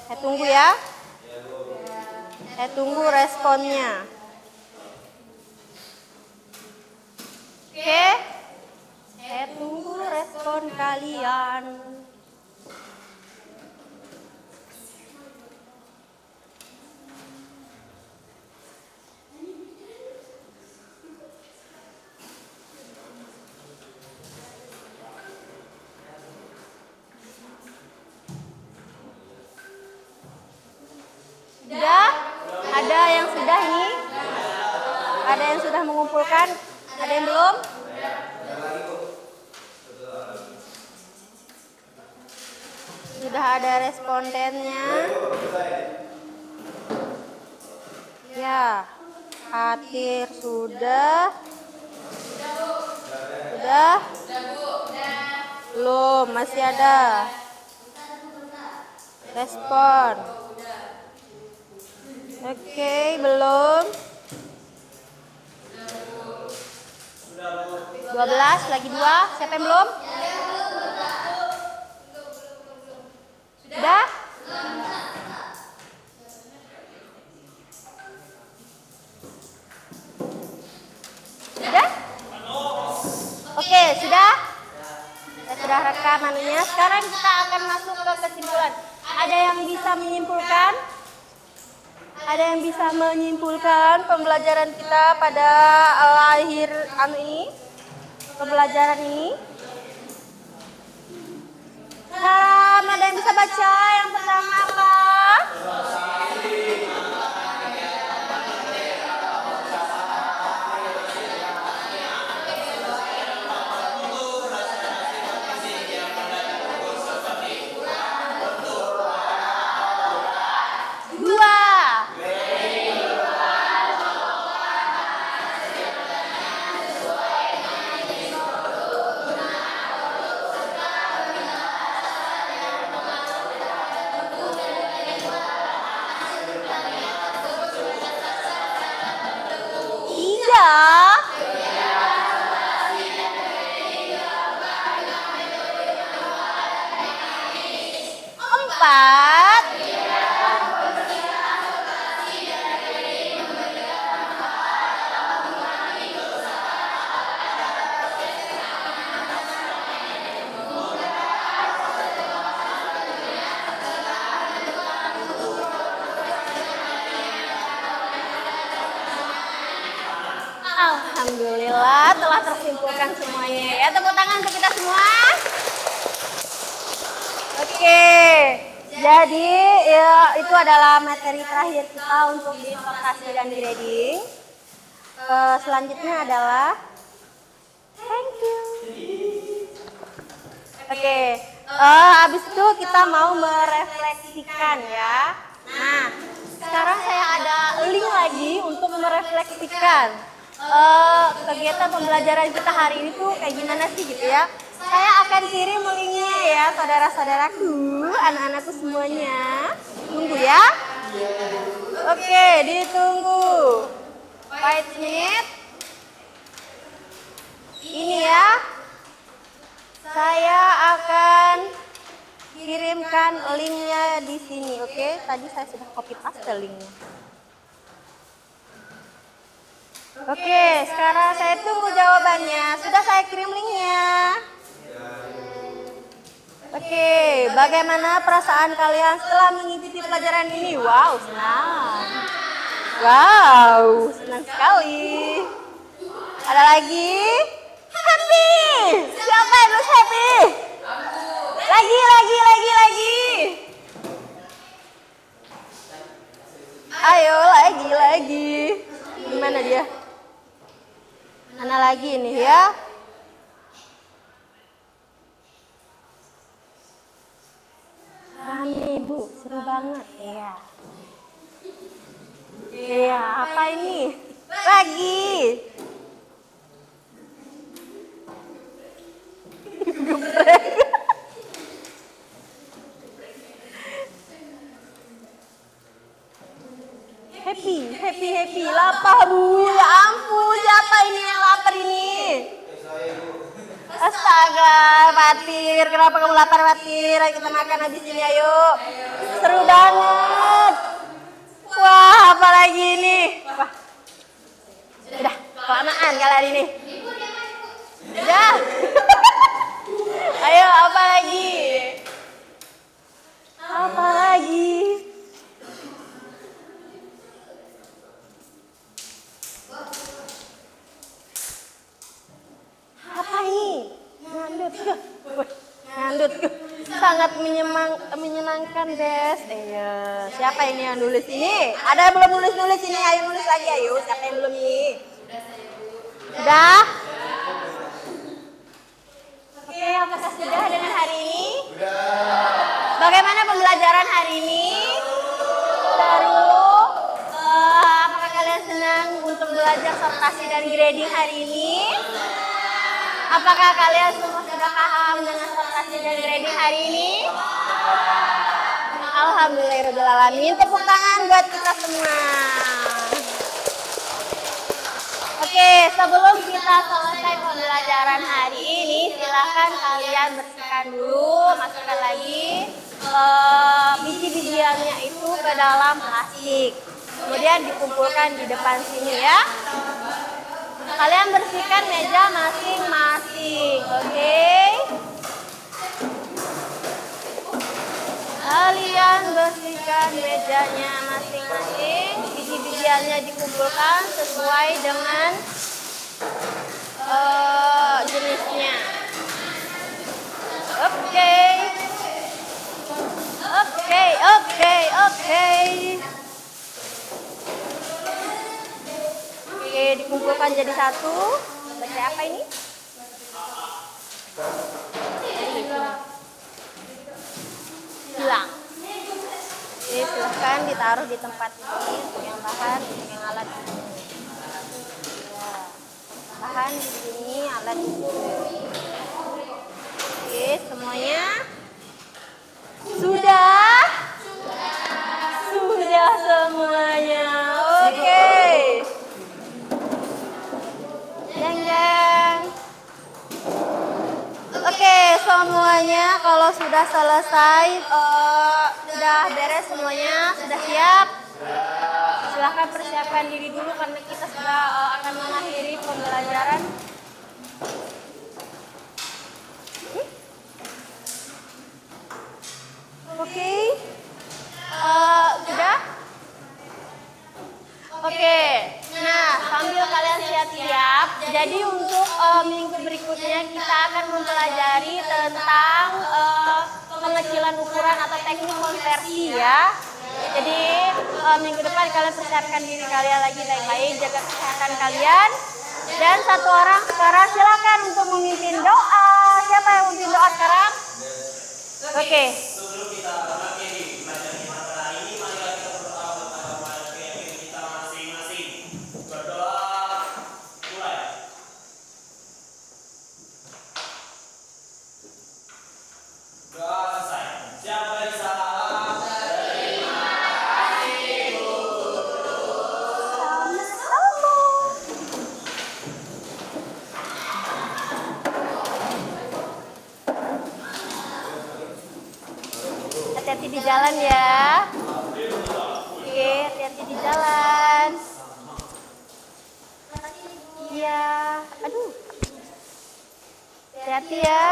Speaker 4: Saya tunggu ya. Saya tunggu responnya. Oke. Saya tunggu respon kalian. Sudah? Ada yang sudah ini? Ada yang sudah mengumpulkan? Ada yang belum? Sudah ada respondennya? Ya, Atir sudah? Sudah? Belum, masih ada. Respon. Oke, belum. 12, lagi 2. Siapa yang belum? Sudah? Sudah? Oke, sudah? Saya sudah rekam anunya. Sekarang kita akan masuk ke kesimpulan. Ada yang bisa menyimpulkan? Ada yang bisa menyimpulkan pembelajaran kita pada akhir ini? Pembelajaran ini? Ada yang bisa baca? Yang pertama apa? telah tersimpulkan semuanya ya. Tepuk tangan untuk kita semua. Oke, jadi ya, itu adalah materi terakhir kita untuk disertasi dan grading. Selanjutnya adalah thank you. Oke, habis itu kita mau merefleksikan ya. Nah, sekarang saya ada link lagi untuk merefleksikan kegiatan pembelajaran kita hari ini tuh kayak gimana sih gitu ya. Saya akan kirim linknya ya saudara-saudaraku, anak-anakku semuanya. Tunggu ya. Oke, ditunggu. Wait minute. Ini ya. Saya akan kirimkan linknya di sini, oke? Tadi saya sudah copy paste linknya. Oke, sekarang saya tunggu jawabannya. Sudah saya kirim linknya. Oke, bagaimana perasaan kalian setelah mengikuti pelajaran ini? Wow, senang. Wow, senang sekali. Ada lagi? Happy. Siapa yang harus happy? Lagi. Ayo, lagi. Gimana dia? Mana lagi nih ya? Rame Bu, seru banget ya. Iya, apa ini? Lagi. Happy. Lapar Bu, ya ampun, siapa ini yang lapar ini? Astaga, Fatir, kenapa kamu lapar Fatir? Ayo kita makan habis ini, ayo. Seru banget. Wah, apa lagi ini? Wah. Udah, kelamaan kalian ini. Udah. Ayo, apa lagi? Apa lagi? Apa ini? Ngandut. Sangat menyenangkan, Des. Siapa ini yang nulis ini? Ada yang belum nulis ini? Ayo nulis lagi, ayo. Siapa yang belum ini? Sudah? Oke, apakah sudah dengan hari ini? Bagaimana pembelajaran hari ini? Seru. Apakah kalian senang untuk belajar sertasi dan grading hari ini? Apakah kalian semua sudah paham dengan sertasi dan grading hari ini? Alhamdulillahirrahmanirrahim. Tepuk tangan buat kita semua. Oke, sebelum kita selesai pembelajaran hari ini, silakan kalian bersihkan dulu, masukkan lagi biji-bijiannya itu ke dalam plastik. Kemudian dikumpulkan di depan sini ya. Kalian bersihkan meja masing-masing, oke? Kalian bersihkan mejanya masing-masing, biji-bijiannya dikumpulkan sesuai dengan jenisnya. Oke, dikumpulkan jadi satu. Baca apa ini? Hilang. Oke, silahkan ditaruh di tempat ini untuk yang bahan, untuk yang alat ini. Ya, bahan di sini, alat di sini. Oke, semuanya sudah semuanya. Oke. Jeng. Oke, semuanya kalau sudah selesai, sudah beres semuanya, sudah siap. Silahkan persiapkan diri dulu karena kita sudah akan mengakhiri pembelajaran. Oke. Sudah? Oke. Nah, sambil kalian siap-siap, jadi untuk kita akan mempelajari tentang pengecilan ukuran atau teknik konversi ya. Jadi minggu depan kalian persiapkan diri kalian lagi baik-baik, jaga kesehatan kalian. Dan satu orang sekarang silakan untuk memimpin doa. Siapa yang memimpin doa sekarang? Oke.
Speaker 6: Sebelum kita mengakhiri pelajaran kita pada hari ini, marilah kita berdoa kepada keyakinan kita masing-masing. Berdoa, mulai. Doa selesai. Siapa yang salah? Terima kasih, Guru.
Speaker 4: Hati-hati di jalan ya. Oke, hati-hati di jalan. Iya, aduh. Hati-hati ya.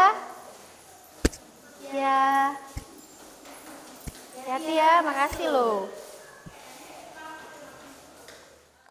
Speaker 4: Ya. Hati-hati ya, makasih loh.